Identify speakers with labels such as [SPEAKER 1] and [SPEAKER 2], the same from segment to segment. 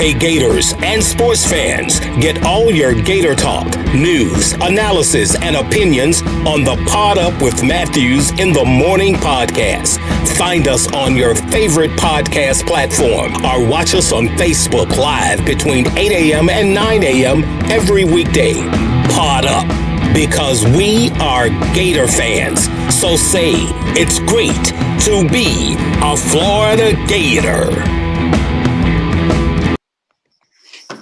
[SPEAKER 1] Hey Gators and sports fans, get all your Gator talk, news, analysis, and opinions on the Pod Up with Matthews in the Morning podcast. Find us on your favorite podcast platform or watch us on Facebook Live between 8 a.m. and 9 a.m. every weekday. Pod Up, because we are Gator fans. So say it's great to be a Florida Gator.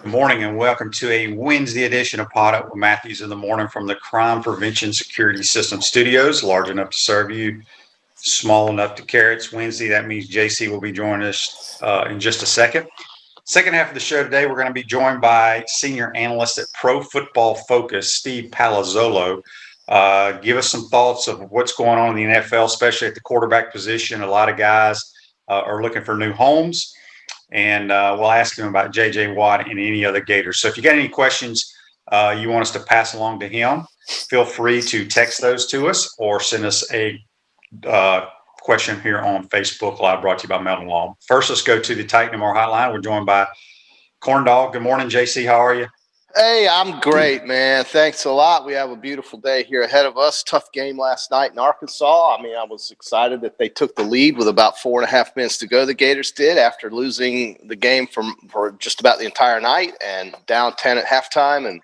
[SPEAKER 2] Good morning and welcome to a Wednesday edition of Pod Up with Matthews in the Morning from the Crime Prevention Security System Studios, large enough to serve you, small enough to carry. It's Wednesday. That means JC will be joining us in just a second. Second half of the show today, we're going to be joined by senior analyst at Pro Football Focus, Steve Palazzolo. Give us some thoughts of what's going on in the NFL, especially at the quarterback position. A lot of guys are looking for new homes. And we'll ask him about J.J. Watt and any other Gators. So if you got any questions you want us to pass along to him, feel free to text those to us or send us a question here on Facebook Live, brought to you by Melton Law. First, let's go to the Titan MR hotline. We're joined by Corn Dog. Good morning, JC. How are you?
[SPEAKER 3] Hey, I'm great, man. Thanks a lot. We have a beautiful day here ahead of us. Tough game last night in Arkansas. I mean, I was excited that they took the lead with about 4.5 minutes to go. The Gators did, after losing the game for just about the entire night and down 10 at halftime, and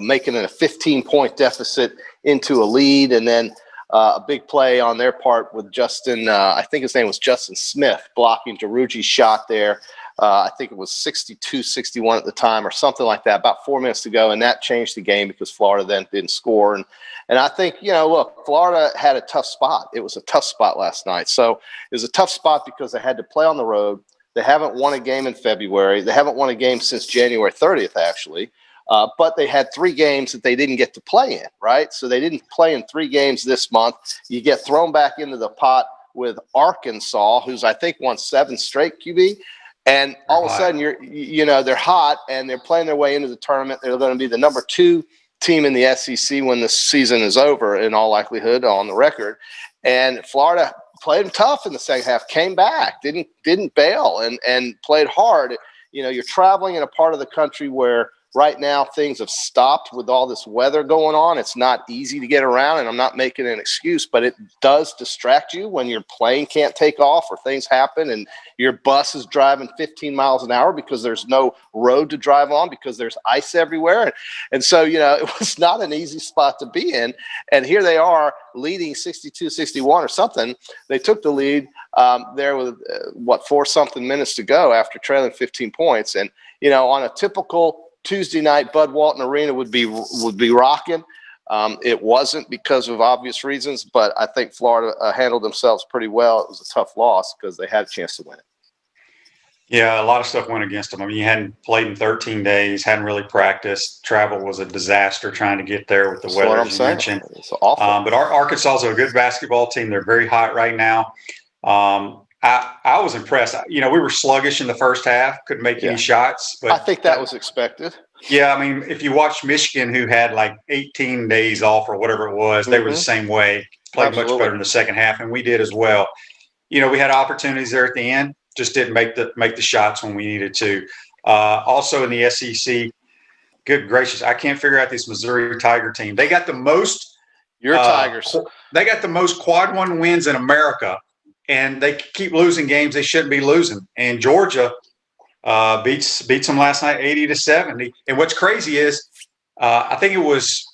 [SPEAKER 3] making it a 15-point deficit into a lead, and then a big play on their part with Justin. I think his name was Justin Smith, blocking Girougi's shot there. I think it was 62-61 at the time or something like that, about 4 minutes to go, and that changed the game because Florida then didn't score. And I think, look, Florida had a tough spot. It was a tough spot last night. So it was a tough spot because they had to play on the road. They haven't won a game in February. They haven't won a game since January 30th, actually. But they had 3 games that they didn't get to play in, right? So they didn't play in 3 games this month. You get thrown back into the pot with Arkansas, who's, I think, won 7 straight, QB. And all of a sudden, they're hot and they're playing their way into the tournament. They're going to be the number 2 team in the SEC when the season is over, in all likelihood, on the record. And Florida played them tough in the second half, came back, didn't bail, and played hard. You're traveling in a part of the country where right now things have stopped with all this weather going on. It's not easy to get around, and I'm not making an excuse, but it does distract you when your plane can't take off or things happen and your bus is driving 15 miles an hour because there's no road to drive on because there's ice everywhere. And so, it was not an easy spot to be in. And here they are leading 62-61 or something. They took the lead there with, 4-something minutes to go after trailing 15 points. And, on a typical Tuesday night, Bud Walton Arena would be rocking. It wasn't because of obvious reasons, but I think Florida handled themselves pretty well. It was a tough loss because they had a chance to win it.
[SPEAKER 2] Yeah, a lot of stuff went against them. I mean, you hadn't played in 13 days, hadn't really practiced. Travel was a disaster trying to get there with the weather, as you mentioned.
[SPEAKER 3] It's awful.
[SPEAKER 2] But Arkansas is a good basketball team. They're very hot right now. I was impressed. We were sluggish in the first half, couldn't make any shots. But
[SPEAKER 3] I think that was expected.
[SPEAKER 2] Yeah, I mean, if you watch Michigan, who had like 18 days off or whatever it was, they were the same way, played much better in the second half, and we did as well. We had opportunities there at the end, just didn't make the shots when we needed to. Also in the SEC, good gracious, I can't figure out this Missouri Tiger team. They got the most
[SPEAKER 3] Tigers.
[SPEAKER 2] They got the most quad 1 wins in America. And they keep losing games they shouldn't be losing. And Georgia beats them last night 80-70. And what's crazy is I think it was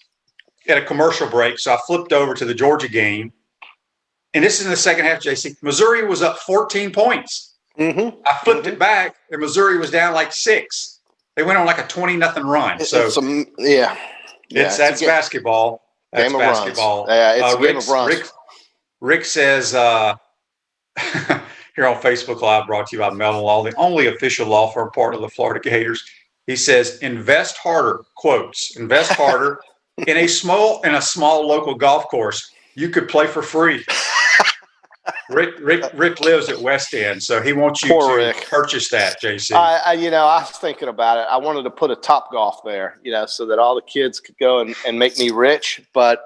[SPEAKER 2] at a commercial break. So I flipped over to the Georgia game. And this is in the second half, JC. Missouri was up 14 points. I flipped it back, and Missouri was down like 6. They went on like a 20-0 run. So that's basketball. That's basketball.
[SPEAKER 3] Yeah, it's a game of runs.
[SPEAKER 2] Rick says here on Facebook Live, brought to you by Melton Law, the only official law firm part of the Florida Gators. He says, invest harder, quotes, invest harder in a small local golf course. You could play for free. Rick lives at West End, so he wants you
[SPEAKER 3] Poor
[SPEAKER 2] to
[SPEAKER 3] Rick.
[SPEAKER 2] purchase that, JC.
[SPEAKER 3] I was thinking about it. I wanted to put a Top Golf there, so that all the kids could go and make me rich. But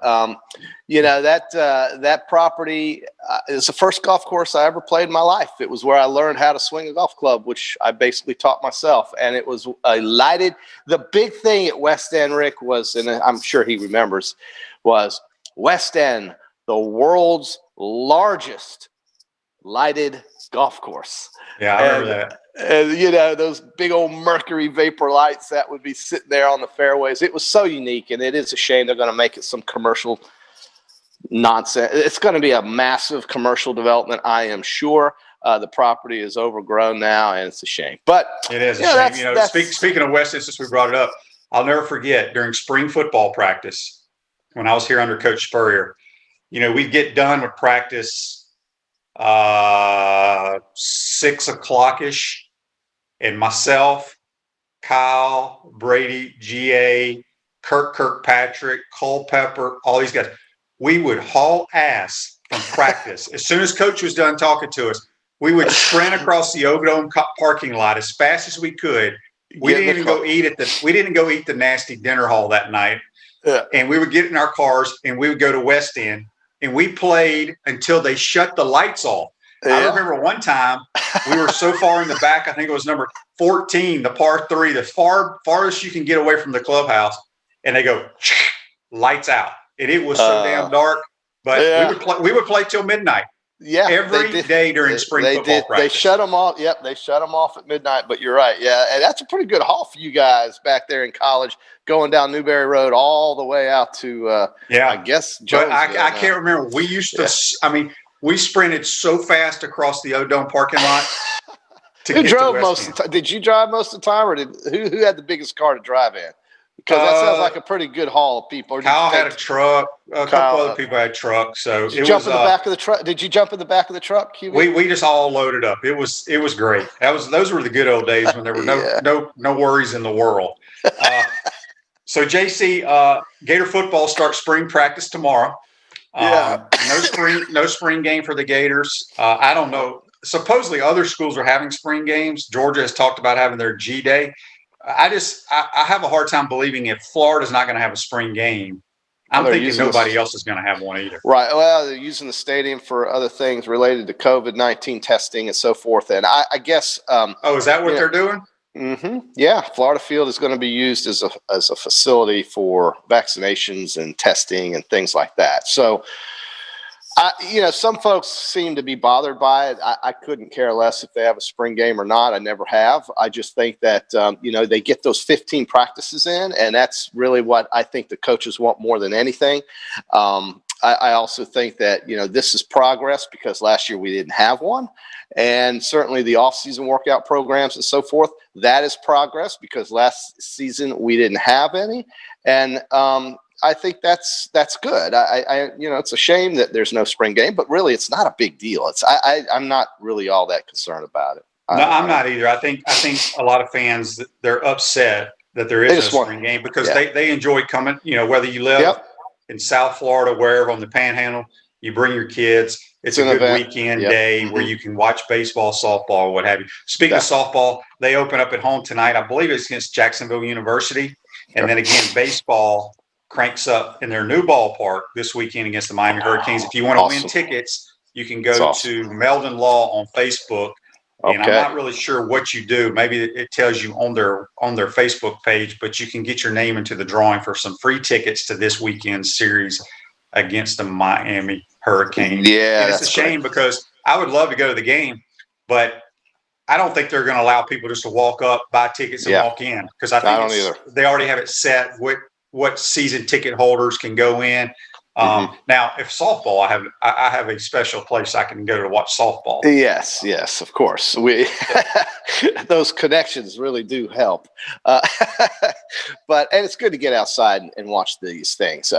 [SPEAKER 3] that property is the first golf course I ever played in my life. It was where I learned how to swing a golf club, which I basically taught myself. And it was lighted. The big thing at West End, Rick, was, and I'm sure he remembers, was West End, the world's largest lighted golf course.
[SPEAKER 2] Yeah, I remember that.
[SPEAKER 3] And those big old mercury vapor lights that would be sitting there on the fairways. It was so unique, and it is a shame they're going to make it some commercial nonsense. It's going to be a massive commercial development, I am sure. The property is overgrown now, and it's a shame. But
[SPEAKER 2] it is a shame. Speaking of West End, since we brought it up, I'll never forget during spring football practice when I was here under Coach Spurrier. We'd get done with practice 6 o'clock-ish, and myself, Kyle, Brady, GA, Kirkpatrick, Culpepper, all these guys, we would haul ass from practice. As soon as Coach was done talking to us, we would sprint across the Oakdome parking lot as fast as we could. We didn't even go eat the nasty dinner hall that night.
[SPEAKER 3] Yeah.
[SPEAKER 2] And we would get in our cars and we would go to West End. And we played until they shut the lights off. Yeah. I remember one time we were so far in the back, I think it was number 14, the par 3, the farthest you can get away from the clubhouse. And they go, lights out. And it was so damn dark. But we would play till midnight.
[SPEAKER 3] Yeah,
[SPEAKER 2] every day during spring football practice.
[SPEAKER 3] They shut them off. Yep, they shut them off at midnight. But you're right. Yeah, and that's a pretty good haul for you guys back there in college, going down Newberry Road all the way out to I guess Jonesville.
[SPEAKER 2] But I can't remember. We used to. I mean, we sprinted so fast across the Oakdome parking lot.
[SPEAKER 3] Who drove most of the time? Did you drive most of the time, or who had the biggest car to drive in? Because that sounds like a pretty good haul of people.
[SPEAKER 2] Kyle had a truck. A couple other people had trucks. So
[SPEAKER 3] did you jump in the back of the truck? Did you jump in the back of the truck?
[SPEAKER 2] We just all loaded up. It was great. Those were the good old days when there were no worries in the world. So JC, Gator football starts spring practice tomorrow. No spring game for the Gators. I don't know. Supposedly other schools are having spring games. Georgia has talked about having their G Day. I have a hard time believing if Florida's not going to have a spring game, I'm thinking nobody else is going to have one either.
[SPEAKER 3] Right. Well, they're using the stadium for other things related to COVID-19 testing and so forth. And I guess.
[SPEAKER 2] Is that what they're doing?
[SPEAKER 3] Mm-hmm. Yeah. Florida Field is going to be used as a facility for vaccinations and testing and things like that. So, some folks seem to be bothered by it. I couldn't care less if they have a spring game or not. I never have. I just think that, they get those 15 practices in, and that's really what I think the coaches want more than anything. I also think that, this is progress because last year we didn't have one. And certainly the off-season workout programs and so forth, that is progress because last season we didn't have any. And, I think that's good. It's a shame that there's no spring game, but really it's not a big deal. I'm not really all that concerned about it.
[SPEAKER 2] No, I'm not either. I think a lot of fans, they're upset that there is no spring game because they enjoy coming, whether you live in South Florida, wherever on the Panhandle, you bring your kids. It's a good weekend day where you can watch baseball, softball, what have you. Speaking of softball, they open up at home tonight. I believe it's against Jacksonville University. And then again, baseball cranks up in their new ballpark this weekend against the Miami Hurricanes. If you want to win tickets, you can go to Meldon Law on Facebook. And I'm not really sure what you do. Maybe it tells you on their Facebook page, but you can get your name into the drawing for some free tickets to this weekend's series against the Miami Hurricanes.
[SPEAKER 3] Yeah,
[SPEAKER 2] and it's a shame because I would love to go to the game, but I don't think they're going to allow people just to walk up, buy tickets, and walk in because I think they already have it set what season ticket holders can go in. Now, if softball, I have a special place I can go to watch softball.
[SPEAKER 3] Yes, of course. Those connections really do help. But it's good to get outside and watch these things.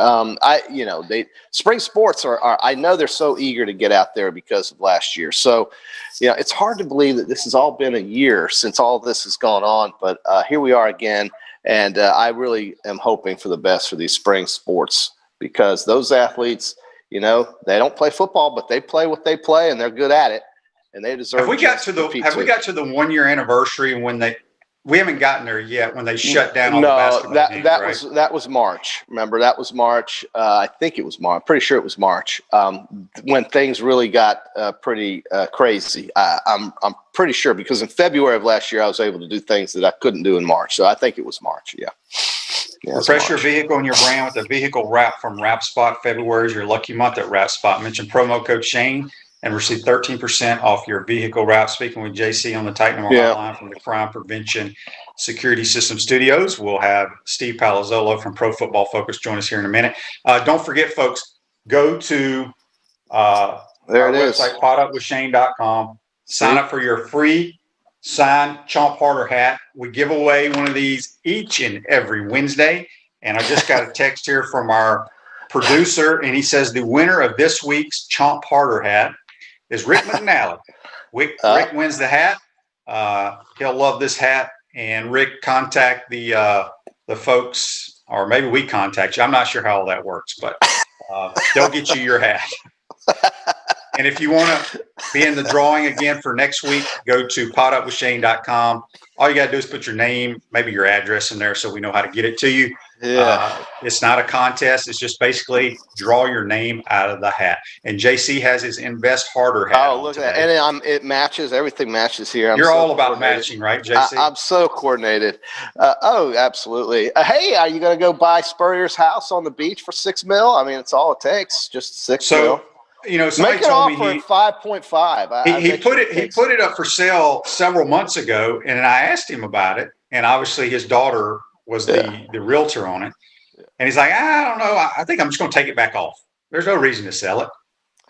[SPEAKER 3] Spring sports are I know they're so eager to get out there because of last year. So, it's hard to believe that this has all been a year since all this has gone on. But here we are again. And I really am hoping for the best for these spring sports because those athletes, you know, they don't play football, but they play what they play, and they're good at it, and they deserve.
[SPEAKER 2] Have we got to the 1 year anniversary when we haven't gotten there yet when they shut down all the basketball games, right?
[SPEAKER 3] that was March. Remember, that was March. I think it was March. I'm pretty sure it was March when things really got pretty crazy. I'm pretty sure because in February of last year I was able to do things that I couldn't do in March. So I think it was March. Yeah.
[SPEAKER 2] Refresh your vehicle and your brand with a vehicle wrap from WrapSpot. February is your lucky month at WrapSpot. Mention promo code Shane and receive 13% off your vehicle wrap. Speaking with JC on the Titan Hotline from the Crime Prevention Security System Studios. We'll have Steve Palazzolo from Pro Football Focus join us here in a minute. Don't forget, folks, go to our website, podupwithshane.com. Sign up for your free signed Chomp Harder hat. We give away one of these each and every Wednesday. And I just got a text here from our producer, and he says the winner of this week's Chomp Harder hat is Rick McNally. Rick wins the hat. He'll love this hat. And Rick, contact the folks, or maybe we contact you. I'm not sure how all that works, but they'll get you your hat. And if you want to be in the drawing again for next week, go to podupwithshane.com. All you got to do is put your name, maybe your address in there so we know how to get it to you. Yeah. It's not a contest. It's just basically draw your name out of the hat. And JC has his Invest Harder hat. Oh, look at that.
[SPEAKER 3] And it matches. Everything matches here.
[SPEAKER 2] You're all about matching, right, JC?
[SPEAKER 3] I'm so coordinated. Absolutely. Hey, are you going to go buy Spurrier's house on the beach for $6 million? I mean, it's all it takes. Just $6 million.
[SPEAKER 2] You know, somebody told me
[SPEAKER 3] he 5.5.
[SPEAKER 2] He put it up for sale several months ago, and I asked him about it. And obviously, his daughter was the realtor on it, and he's like, I don't know. I think I'm just going to take it back off. There's no reason to sell it.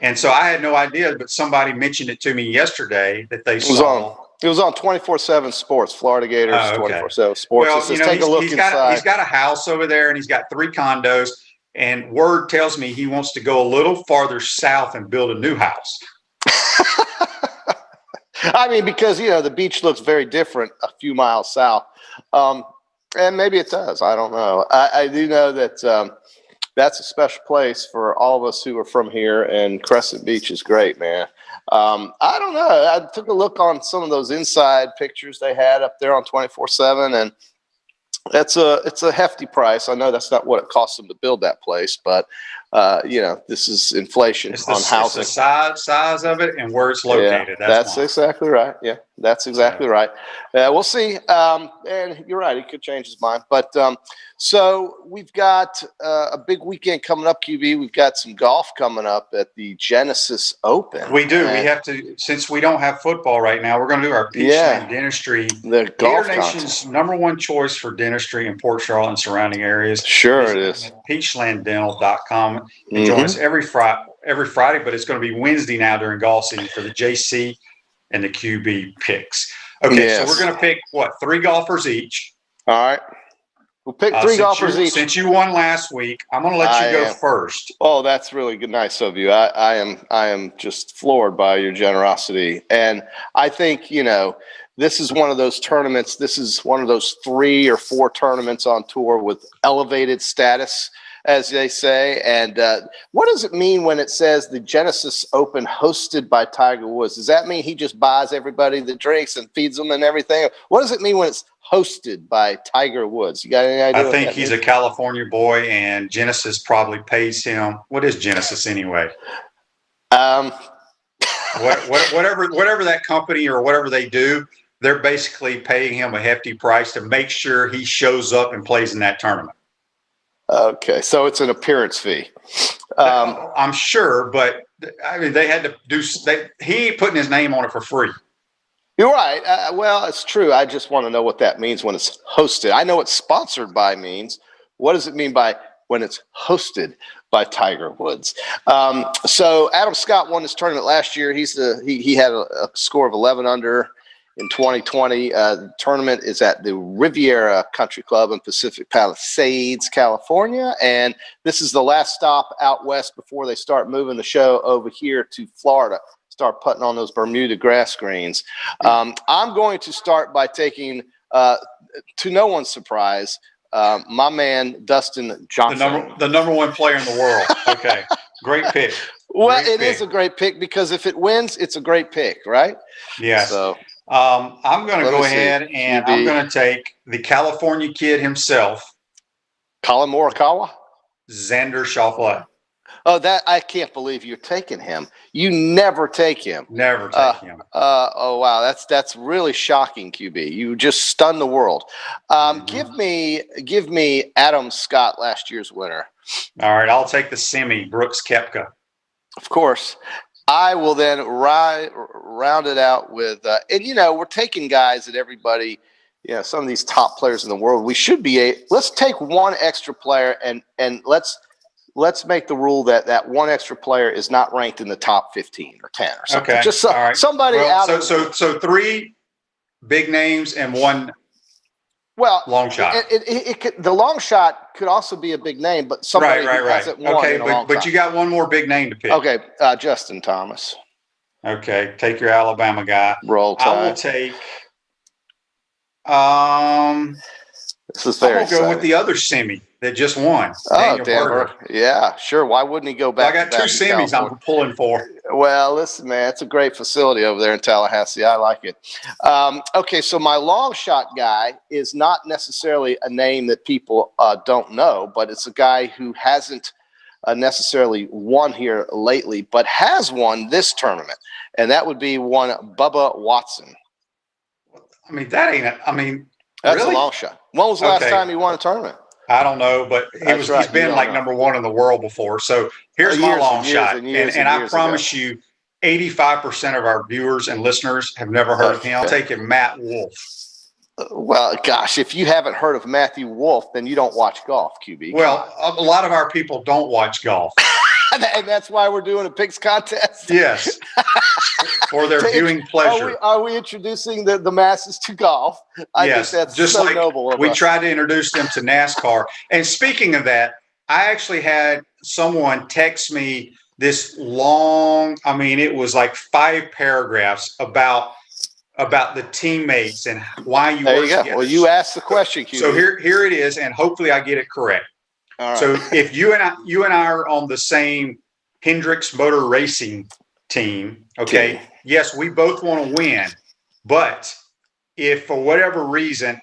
[SPEAKER 2] And so I had no idea, but somebody mentioned it to me yesterday that they saw.
[SPEAKER 3] It was on 24/7 Sports, Florida Gators 24/7 Sports. Well,
[SPEAKER 2] you know, he's got a house over there, and he's got 3 condos. And word tells me he wants to go a little farther south and build a new house.
[SPEAKER 3] I mean, because, you know, the beach looks very different a few miles south. And maybe it does. I don't know. I do know that that's a special place for all of us who are from here. And Crescent Beach is great, man. I don't know. I took a look on some of those inside pictures they had up there on 24/7, and it's a hefty price. I know that's not what it costs them to build that place, but you know, this is inflation on housing.
[SPEAKER 2] It's the size of it and where it's located.
[SPEAKER 3] Yeah, that's exactly right. Yeah, that's exactly right. We'll see. And you're right; he could change his mind. But so we've got a big weekend coming up, QB. We've got some golf coming up at the Genesis Open.
[SPEAKER 2] We do. We have to, since we don't have football right now. We're going to do our Peachland Dentistry.
[SPEAKER 3] The golf
[SPEAKER 2] Nation's #1 choice for dentistry in Port Charlotte and surrounding areas.
[SPEAKER 3] Sure, it is.
[SPEAKER 2] Peachlanddental.com. And join us every Friday, but it's going to be Wednesday now during golf season for the JC and the QB picks. Okay, so we're going to pick, 3 golfers each.
[SPEAKER 3] All right. We'll pick 3 golfers each.
[SPEAKER 2] Since you won last week, I'm going to let you go first.
[SPEAKER 3] Oh, that's really good. Nice of you. I am just floored by your generosity. And I think, you know, this is one of those tournaments. This is one of those 3 or 4 tournaments on tour with elevated status, as they say. And what does it mean when it says the Genesis Open hosted by Tiger Woods? Does that mean he just buys everybody the drinks and feeds them and everything? What does it mean when it's hosted by Tiger Woods? You got any idea?
[SPEAKER 2] I think he's a California boy, and Genesis probably pays him. What is Genesis anyway? Whatever that company or whatever they do, they're basically paying him a hefty price to make sure he shows up and plays in that tournament.
[SPEAKER 3] Okay, so it's an appearance fee.
[SPEAKER 2] I'm sure, but I mean, they had to do. He ain't putting his name on it for free.
[SPEAKER 3] You're right. Well, it's true. I just want to know what that means when it's hosted. I know what sponsored by means. What does it mean by when it's hosted by Tiger Woods? So Adam Scott won this tournament last year. He had a score of 11 under in 2020. The tournament is at the Riviera Country Club in Pacific Palisades, California. And this is the last stop out west before they start moving the show over here to Florida. Start putting on those Bermuda grass greens. I'm going to start by taking, to no one's surprise, my man Dustin Johnson.
[SPEAKER 2] The number 1 player in the world. Okay. Great pick.
[SPEAKER 3] Well,
[SPEAKER 2] Great
[SPEAKER 3] it
[SPEAKER 2] pick.
[SPEAKER 3] is a great pick because if it wins, it's a great pick, right?
[SPEAKER 2] Yes.
[SPEAKER 3] So
[SPEAKER 2] I'm going to
[SPEAKER 3] let
[SPEAKER 2] go
[SPEAKER 3] me see.
[SPEAKER 2] ahead and
[SPEAKER 3] QB.
[SPEAKER 2] I'm going to take the California kid himself,
[SPEAKER 3] Colin Morikawa.
[SPEAKER 2] Xander Schauffele.
[SPEAKER 3] Oh, that I can't believe you're taking him. You never take him.
[SPEAKER 2] Never take him.
[SPEAKER 3] Oh wow, that's really shocking, QB. You just stunned the world. Give me Adam Scott, last year's winner.
[SPEAKER 2] All right, I'll take the semi, Brooks Koepka.
[SPEAKER 3] Of course. I will then round it out with, and we're taking guys that everybody, some of these top players in the world. We should be let's take one extra player and let's make the rule that one extra player is not ranked in the top 15 or 10 or something.
[SPEAKER 2] Okay.
[SPEAKER 3] Just
[SPEAKER 2] all right.
[SPEAKER 3] somebody out.
[SPEAKER 2] So three big names and one long shot.
[SPEAKER 3] The long shot could also be a big name, but somebody who hasn't won.
[SPEAKER 2] Okay,
[SPEAKER 3] in a long
[SPEAKER 2] but
[SPEAKER 3] time.
[SPEAKER 2] you got one more big name to pick.
[SPEAKER 3] Okay, Justin Thomas.
[SPEAKER 2] Okay, take your Alabama guy.
[SPEAKER 3] Roll Tide.
[SPEAKER 2] I will take.
[SPEAKER 3] This is very.
[SPEAKER 2] I'll go with the other semi that just won. Daniel Berger.
[SPEAKER 3] Yeah, sure. Why wouldn't he go back?
[SPEAKER 2] I got two semis I'm pulling for.
[SPEAKER 3] Well, listen, man, it's a great facility over there in Tallahassee. I like it. Okay, so my long shot guy is not necessarily a name that people don't know, but it's a guy who hasn't necessarily won here lately, but has won this tournament, and that would be one Bubba Watson.
[SPEAKER 2] I mean, that ain't.
[SPEAKER 3] That's
[SPEAKER 2] really?
[SPEAKER 3] A long shot. When was the last time he won a tournament?
[SPEAKER 2] I don't know, but he's been like number one in the world before. So here's my long shot. And I promise you, 85% of our viewers and listeners have never heard of him. I'll take it, Matt Wolff.
[SPEAKER 3] Well, gosh, if you haven't heard of Matthew Wolff, then you don't watch golf, QB.
[SPEAKER 2] Well, a lot of our people don't watch golf.
[SPEAKER 3] And that's why we're doing a picks contest.
[SPEAKER 2] Yes. For their viewing pleasure.
[SPEAKER 3] Are we introducing the masses to golf? I think that's
[SPEAKER 2] just
[SPEAKER 3] so
[SPEAKER 2] like
[SPEAKER 3] noble of
[SPEAKER 2] we
[SPEAKER 3] us.
[SPEAKER 2] tried to introduce them to NASCAR. And speaking of that, I actually had someone text me this long, it was like 5 paragraphs about the teammates and why you work together.
[SPEAKER 3] Well, you asked the question, QB.
[SPEAKER 2] So here it is, and hopefully I get it correct.
[SPEAKER 3] All right.
[SPEAKER 2] So if you and I are on the same Hendricks Motor Racing team, okay, yes, we both want to win, but if for whatever reason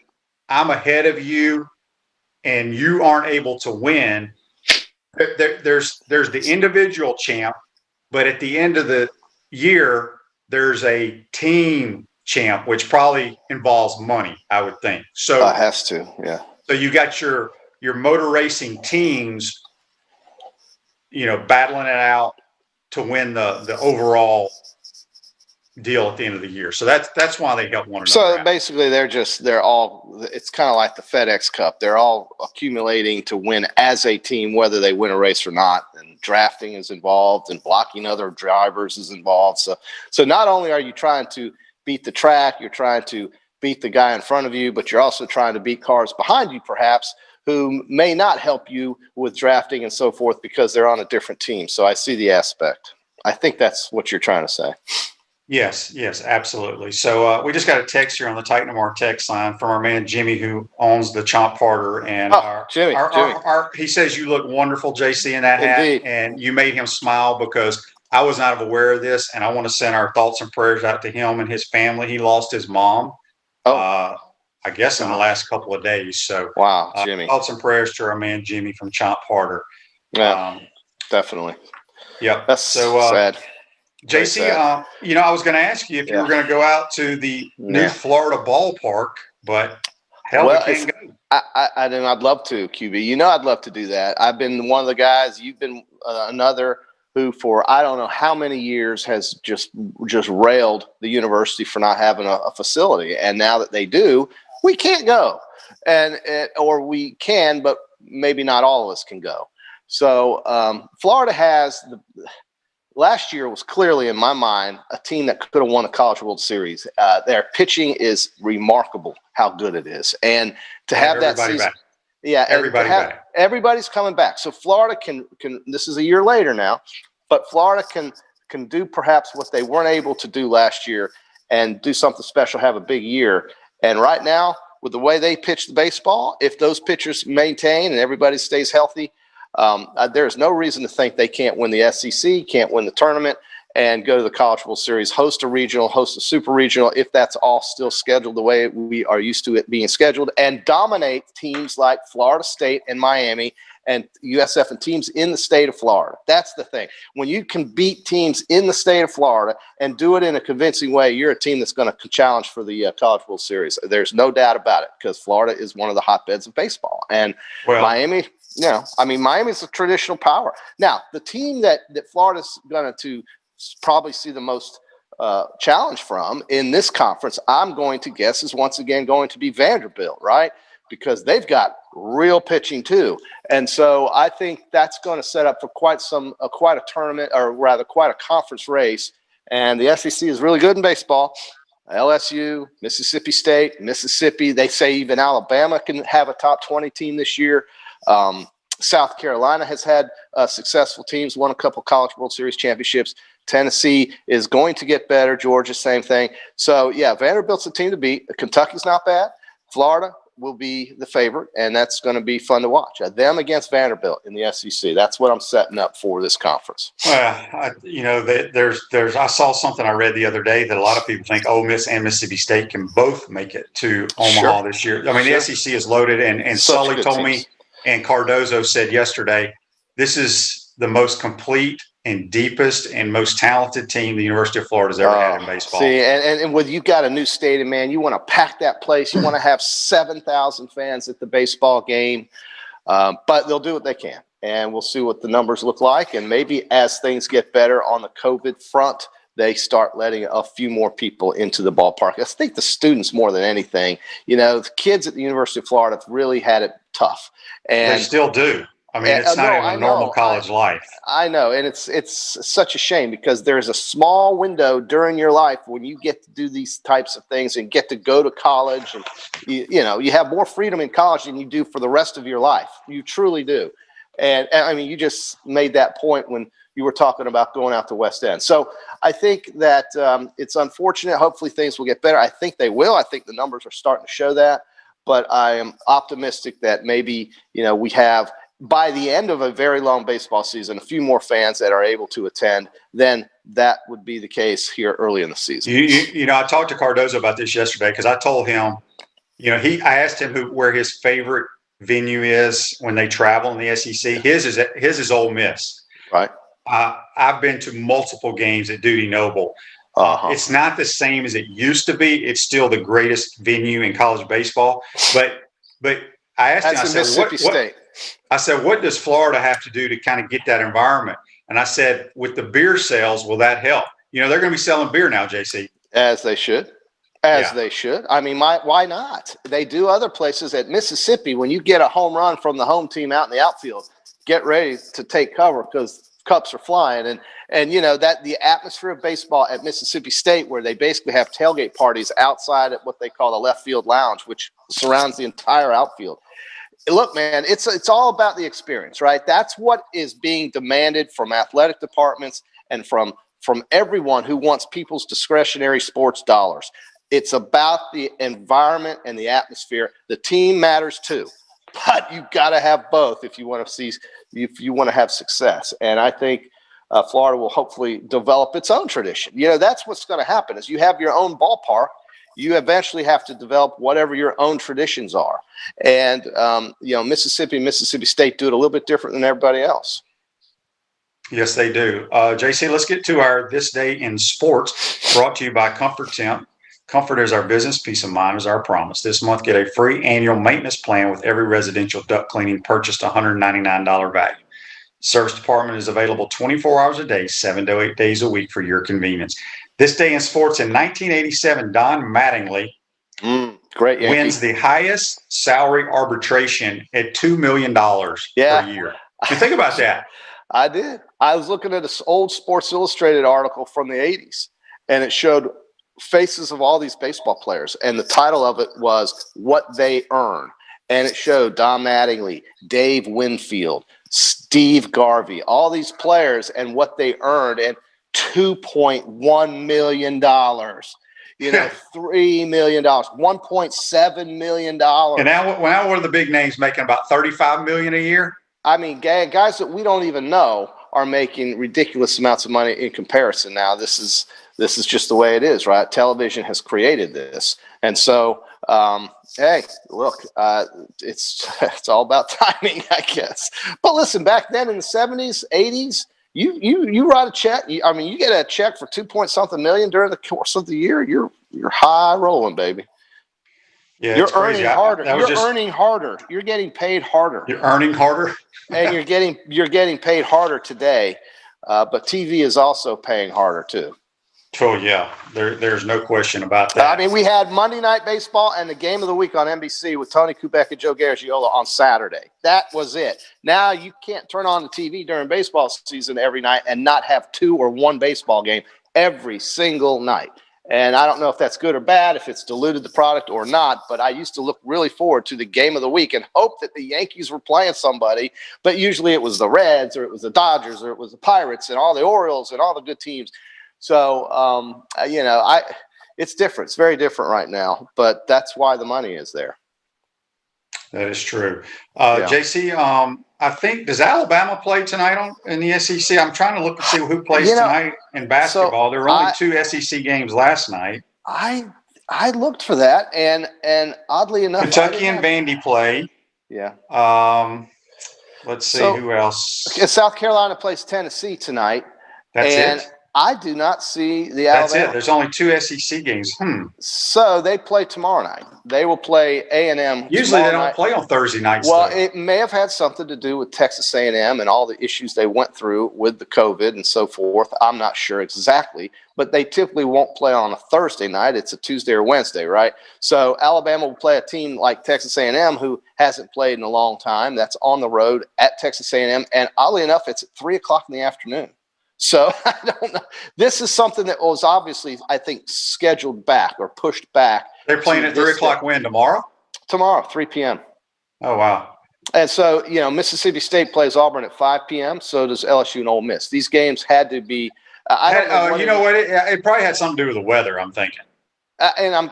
[SPEAKER 2] I'm ahead of you and you aren't able to win, there's the individual champ, but at the end of the year, there's a team champ, which probably involves money, I would think. So
[SPEAKER 3] it has to, yeah.
[SPEAKER 2] So you got your motor racing teams, battling it out to win the overall deal at the end of the year. So that's why they help one another.
[SPEAKER 3] So basically it's kind of like the FedEx Cup. They're all accumulating to win as a team, whether they win a race or not. And drafting is involved and blocking other drivers is involved. So not only are you trying to beat the track, you're trying to beat the guy in front of you, but you're also trying to beat cars behind you, perhaps, who may not help you with drafting and so forth because they're on a different team. So I see the aspect. I think that's what you're trying to say.
[SPEAKER 2] Yes, absolutely. So we just got a text here on the Titan Mar text line from our man Jimmy, who owns the Chomp Parter, and
[SPEAKER 3] Jimmy.
[SPEAKER 2] He says you look wonderful, JC, in that hat.
[SPEAKER 3] Indeed.
[SPEAKER 2] And you made him smile because I was not aware of this, and I want to send our thoughts and prayers out to him and his family. He lost his mom. I guess in the last couple of days. So
[SPEAKER 3] wow, Jimmy.
[SPEAKER 2] Thoughts and prayers to our man Jimmy from Chomp Parter.
[SPEAKER 3] Yeah, definitely.
[SPEAKER 2] Yep.
[SPEAKER 3] That's so sad.
[SPEAKER 2] JC, I was going to ask you if you were going to go out to the new Florida ballpark, but hell, we can't go.
[SPEAKER 3] I'd love to, QB. I'd love to do that. I've been one of the guys. You've been another who, for I don't know how many years, has just railed the university for not having a facility. And now that they do, we can't go, or we can, but maybe not all of us can go. So Florida has last year was clearly, in my mind, a team that could have won a College World Series. Their pitching is remarkable, how good it is, and to have that season. Back. Yeah,
[SPEAKER 2] back.
[SPEAKER 3] Everybody's coming back. So Florida can. This is a year later now, but Florida can do perhaps what they weren't able to do last year and do something special, have a big year. And right now, with the way they pitch the baseball, if those pitchers maintain and everybody stays healthy, There's no reason to think they can't win the SEC, can't win the tournament, and go to the College World Series, host a regional, host a super regional, if that's all still scheduled the way we are used to it being scheduled, and dominate teams like Florida State and Miami and USF and teams in the state of Florida. That's the thing. When you can beat teams in the state of Florida and do it in a convincing way, you're a team that's going to challenge for the College World Series. There's no doubt about it, because Florida is one of the hotbeds of baseball. And Miami, Miami's a traditional power. Now, the team that Florida's going to probably see the most challenge from in this conference, I'm going to guess, is once again going to be Vanderbilt, right? Because they've got real pitching too. And so I think that's going to set up for quite a tournament, or rather quite a conference race. And the SEC is really good in baseball. LSU, Mississippi State, Mississippi, they say even Alabama can have a top 20 team this year. South Carolina has had successful teams, won a couple College World Series championships. Tennessee is going to get better. Georgia, same thing. So, yeah, Vanderbilt's a team to beat. Kentucky's not bad. Florida will be the favorite, and that's going to be fun to watch. Them against Vanderbilt in the SEC. That's what I'm setting up for this conference.
[SPEAKER 2] I saw something I read the other day that a lot of people think Ole Miss and Mississippi State can both make it to Omaha this year. I mean, the SEC is loaded, and Sully told me, and Cardozo said yesterday, this is the most complete and deepest and most talented team the University of Florida has ever had in baseball.
[SPEAKER 3] See, and when you've got a new stadium, man, you want to pack that place. You want to have 7,000 fans at the baseball game. But they'll do what they can, and we'll see what the numbers look like. And maybe as things get better on the COVID front, they start letting a few more people into the ballpark. I think the students more than anything. The kids at the University of Florida have really had it tough. And
[SPEAKER 2] they still do. I mean, it's not even a normal college life. I know, and it's such a shame, because there's a small window during your life when you get to do these types of things and get to go to college, and you have more freedom in college than you do for the rest of your life. You truly do. And I mean, you just made that point when you were talking about going out to West End. So I think that it's unfortunate. Hopefully things will get better. I think they will. I think the numbers are starting to show that. But I am optimistic that maybe, we have, by the end of a very long baseball season, a few more fans that are able to attend, then that would be the case here early in the season. I talked to Cardozo about this yesterday, because I told him, I asked him where his favorite venue is when they travel in the SEC. His is Ole Miss.
[SPEAKER 3] Right.
[SPEAKER 2] I've been to multiple games at Dudy Noble. It's not the same as it used to be. It's still the greatest venue in college baseball. But I asked him, I said,
[SPEAKER 3] Mississippi State.
[SPEAKER 2] I said, what does Florida have to do to kind of get that environment? And I said, with the beer sales, will that help? They're going to be selling beer now, JC.
[SPEAKER 3] As they should. They should. I mean, why not? They do other places. At Mississippi, when you get a home run from the home team out in the outfield, get ready to take cover, because cups are flying. And that the atmosphere of baseball at Mississippi State, where they basically have tailgate parties outside at what they call the left field lounge, which surrounds the entire outfield. Look, man, it's all about the experience, right? That's what is being demanded from athletic departments and from everyone who wants people's discretionary sports dollars. It's about the environment and the atmosphere. The team matters too, but you've got to have both if you want to have success. And I think Florida will hopefully develop its own tradition. That's what's going to happen. Is you have your own ballpark, you eventually have to develop whatever your own traditions are. And, Mississippi State do it a little bit different than everybody else.
[SPEAKER 2] Yes, they do. JC, let's get to our This Day in Sports, brought to you by Comfort Temp. Comfort is our business. Peace of mind is our promise. This month, get a free annual maintenance plan with every residential duct cleaning purchased $199 value. Service department is available 24 hours a day, 7 to 8 days a week for your convenience. This Day in Sports, in 1987, Don Mattingly wins the highest salary arbitration at $2 million per year. You think about that.
[SPEAKER 3] I did. I was looking at this old Sports Illustrated article from the 80s, and it showed faces of all these baseball players, and the title of it was What They Earn. And it showed Don Mattingly, Dave Winfield, Steve Garvey, all these players and what they earned, and $2.1 million, $3 million, $1.7 million.
[SPEAKER 2] And now one of the big names making about $35 million a year.
[SPEAKER 3] I mean, guys that we don't even know are making ridiculous amounts of money in comparison. Now, this is just the way it is, right? Television has created this, and so hey, look, it's all about timing, I guess. But listen, back then in the 70s, 80s, you write a check. I mean, you get a check for 2-point-something million during the course of the year. You're high rolling, baby.
[SPEAKER 2] Yeah,
[SPEAKER 3] You're
[SPEAKER 2] it's crazy.
[SPEAKER 3] earning harder.
[SPEAKER 2] Earning
[SPEAKER 3] harder. You're getting paid harder.
[SPEAKER 2] You're earning harder,
[SPEAKER 3] and you're getting paid harder today. But TV is also paying harder too.
[SPEAKER 2] Oh yeah, there's no question about that.
[SPEAKER 3] I mean, we had Monday Night Baseball and the Game of the Week on NBC with Tony Kubek and Joe Garagiola on Saturday. That was it. Now you can't turn on the TV during baseball season every night and not have 2 or 1 baseball game every single night. And I don't know if that's good or bad, if it's diluted the product or not, but I used to look really forward to the Game of the Week and hope that the Yankees were playing somebody, but usually it was the Reds or it was the Dodgers or it was the Pirates and all the Orioles and all the good teams. So, it's different. It's very different right now, but that's why the money is there.
[SPEAKER 2] That is true. JC, I think, does Alabama play tonight in the SEC? I'm trying to look and see who plays tonight in basketball. There were only 2 SEC games last night.
[SPEAKER 3] I looked for that, and oddly enough,
[SPEAKER 2] Kentucky and Vandy play.
[SPEAKER 3] Yeah.
[SPEAKER 2] Let's see who else.
[SPEAKER 3] South Carolina plays Tennessee tonight.
[SPEAKER 2] That's it.
[SPEAKER 3] I do not see the
[SPEAKER 2] That's
[SPEAKER 3] Alabama.
[SPEAKER 2] it. There's only 2 SEC games.
[SPEAKER 3] So they play tomorrow night. They will play A&M.
[SPEAKER 2] Usually they don't play on Thursday nights.
[SPEAKER 3] Well, it may have had something to do with Texas A&M and all the issues they went through with the COVID and so forth. I'm not sure exactly, but they typically won't play on a Thursday night. It's a Tuesday or Wednesday, right? So Alabama will play a team like Texas A&M who hasn't played in a long time. That's on the road at Texas A&M, and oddly enough, it's at 3:00 in the afternoon. So I don't know. This is something that was obviously, I think, scheduled back or pushed back.
[SPEAKER 2] They're playing at 3:00 when tomorrow?
[SPEAKER 3] Tomorrow, 3 p.m.
[SPEAKER 2] Oh, wow.
[SPEAKER 3] And so, Mississippi State plays Auburn at 5 p.m. So does LSU and Ole Miss. These games had to be.
[SPEAKER 2] It probably had something to do with the weather, I'm thinking.
[SPEAKER 3] And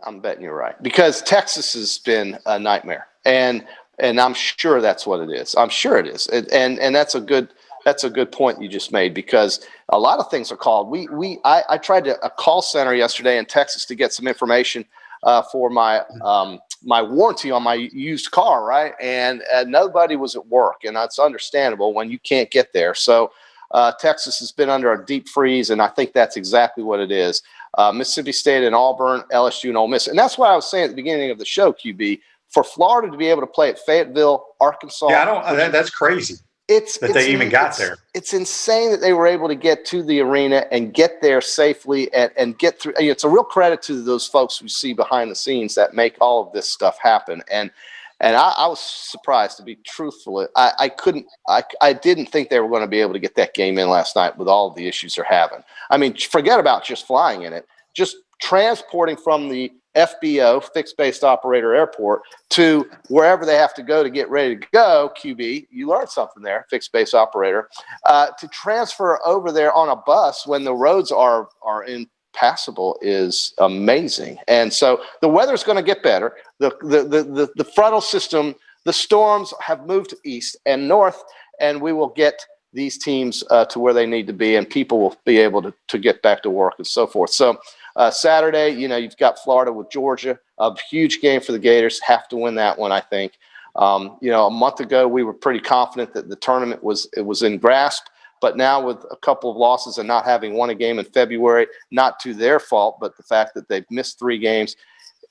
[SPEAKER 3] I'm betting you're right, because Texas has been a nightmare, and I'm sure that's what it is. I'm sure it is, and that's a good. That's a good point you just made, because a lot of things are called. I tried a call center yesterday in Texas to get some information for my my warranty on my used car, right? And nobody was at work, and that's understandable when you can't get there. So Texas has been under a deep freeze, and I think that's exactly what it is. Mississippi State and Auburn, LSU and Ole Miss, and that's what I was saying at the beginning of the show, QB. For Florida to be able to play at Fayetteville, Arkansas,
[SPEAKER 2] that's crazy. They even got there.
[SPEAKER 3] It's insane that they were able to get to the arena and get there safely and get through. It's a real credit to those folks we see behind the scenes that make all of this stuff happen. And I was surprised, to be truthful. I didn't think they were going to be able to get that game in last night with all of the issues they're having. I mean, forget about just flying in it, just transporting from the FBO, fixed based operator airport, to wherever they have to go to get ready to go. QB, you learned something there, fixed base operator, to transfer over there on a bus when the roads are impassable is amazing. And so the weather's going to get better. The frontal system, the storms have moved east and north, and we will get these teams to where they need to be, and people will be able to get back to work and so forth. So Saturday, you've got Florida with Georgia, a huge game for the Gators. Have to win that one, I think. A month ago, we were pretty confident that the tournament was in grasp, but now with a couple of losses and not having won a game in February, not to their fault, but the fact that they've missed 3 games,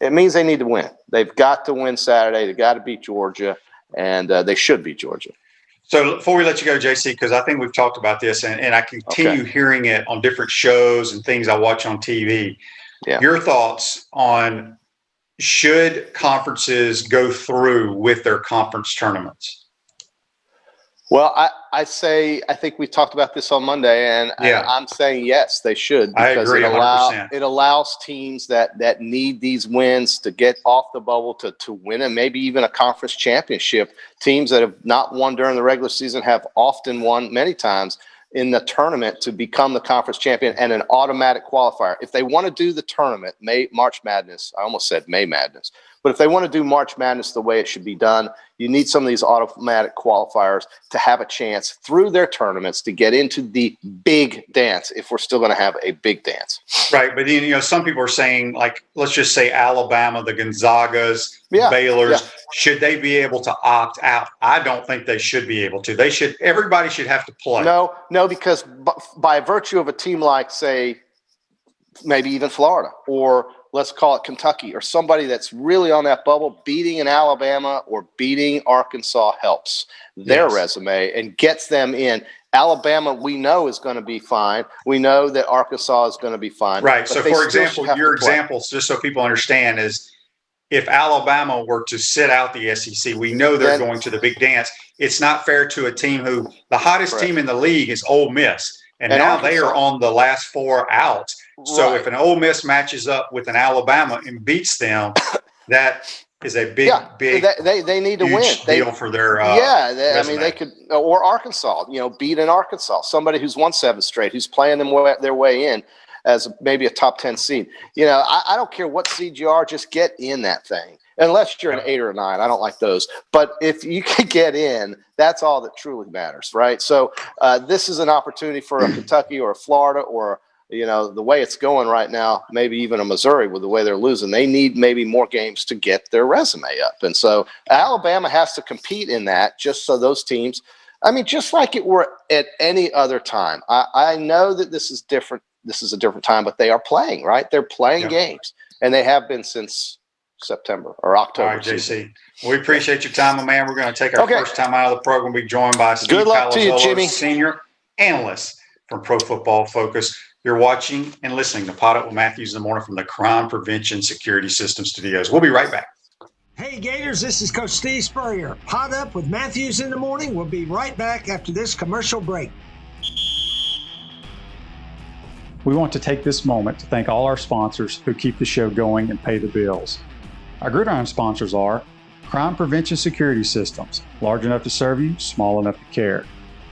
[SPEAKER 3] it means they need to win. They've got to win Saturday. They've got to beat Georgia, and they should beat Georgia.
[SPEAKER 2] So before we let you go, JC, because I think we've talked about this, and I continue hearing it on different shows and things I watch on TV. Yeah. Your thoughts on, should conferences go through with their conference tournaments?
[SPEAKER 3] Well, I think we talked about this on Monday, and I'm saying yes, they should, because
[SPEAKER 2] I agree, 100%.
[SPEAKER 3] It allows teams that need these wins to get off the bubble to win, and maybe even a conference championship. Teams that have not won during the regular season have often won many times in the tournament to become the conference champion and an automatic qualifier. If they want to do the tournament, March Madness, I almost said May Madness, But if they want to do March Madness the way it should be done, you need some of these automatic qualifiers to have a chance through their tournaments to get into the big dance, if we're still going to have a big dance.
[SPEAKER 2] Right. But, some people are saying, like, let's just say Alabama, the Gonzagas, Baylor's, should they be able to opt out? I don't think they should be able to. Everybody should have to play.
[SPEAKER 3] No, because by virtue of a team like, say, maybe even Florida, or let's call it Kentucky, or somebody that's really on that bubble, beating an Alabama or beating Arkansas helps their resume and gets them in. Alabama, we know, is going to be fine. We know that Arkansas is going to be fine.
[SPEAKER 2] Right. So, for example, your example, just so people understand, is if Alabama were to sit out the SEC, we know they're going to the big dance. It's not fair to a team who the hottest team in the league is Ole Miss. And now Arkansas, they are on the last 4 out. So if an Ole Miss matches up with an Alabama and beats them, that is a big,
[SPEAKER 3] they need to win.
[SPEAKER 2] Deal for their
[SPEAKER 3] they could, or Arkansas, beat an Arkansas, somebody who's won 7 straight, who's playing their way in as maybe a top 10 seed. I don't care what seed you are, just get in that thing. Unless you're an 8 or a 9, I don't like those. But if you can get in, that's all that truly matters, right? So this is an opportunity for a Kentucky or a Florida or, the way it's going right now, maybe even a Missouri with the way they're losing. They need maybe more games to get their resume up. And so Alabama has to compete in that just so those teams, just like it were at any other time. I know that this is different. This is a different time, but they are playing, right? They're playing games, and they have been since September or October.
[SPEAKER 2] All right, JC. We appreciate your time, my man. We're going to take our first time out of the program. We'll be joined by Steve Palazzolo, senior analyst from Pro Football Focus. You're watching and listening to Pot Up with Matthews in the morning from the Crime Prevention Security System Studios. We'll be right back.
[SPEAKER 4] Hey, Gators, this is Coach Steve Spurrier. Pot Up with Matthews in the morning. We'll be right back after this commercial break.
[SPEAKER 5] We want to take this moment to thank all our sponsors who keep the show going and pay the bills. Our Gridiron sponsors are Crime Prevention Security Systems, large enough to serve you, small enough to care.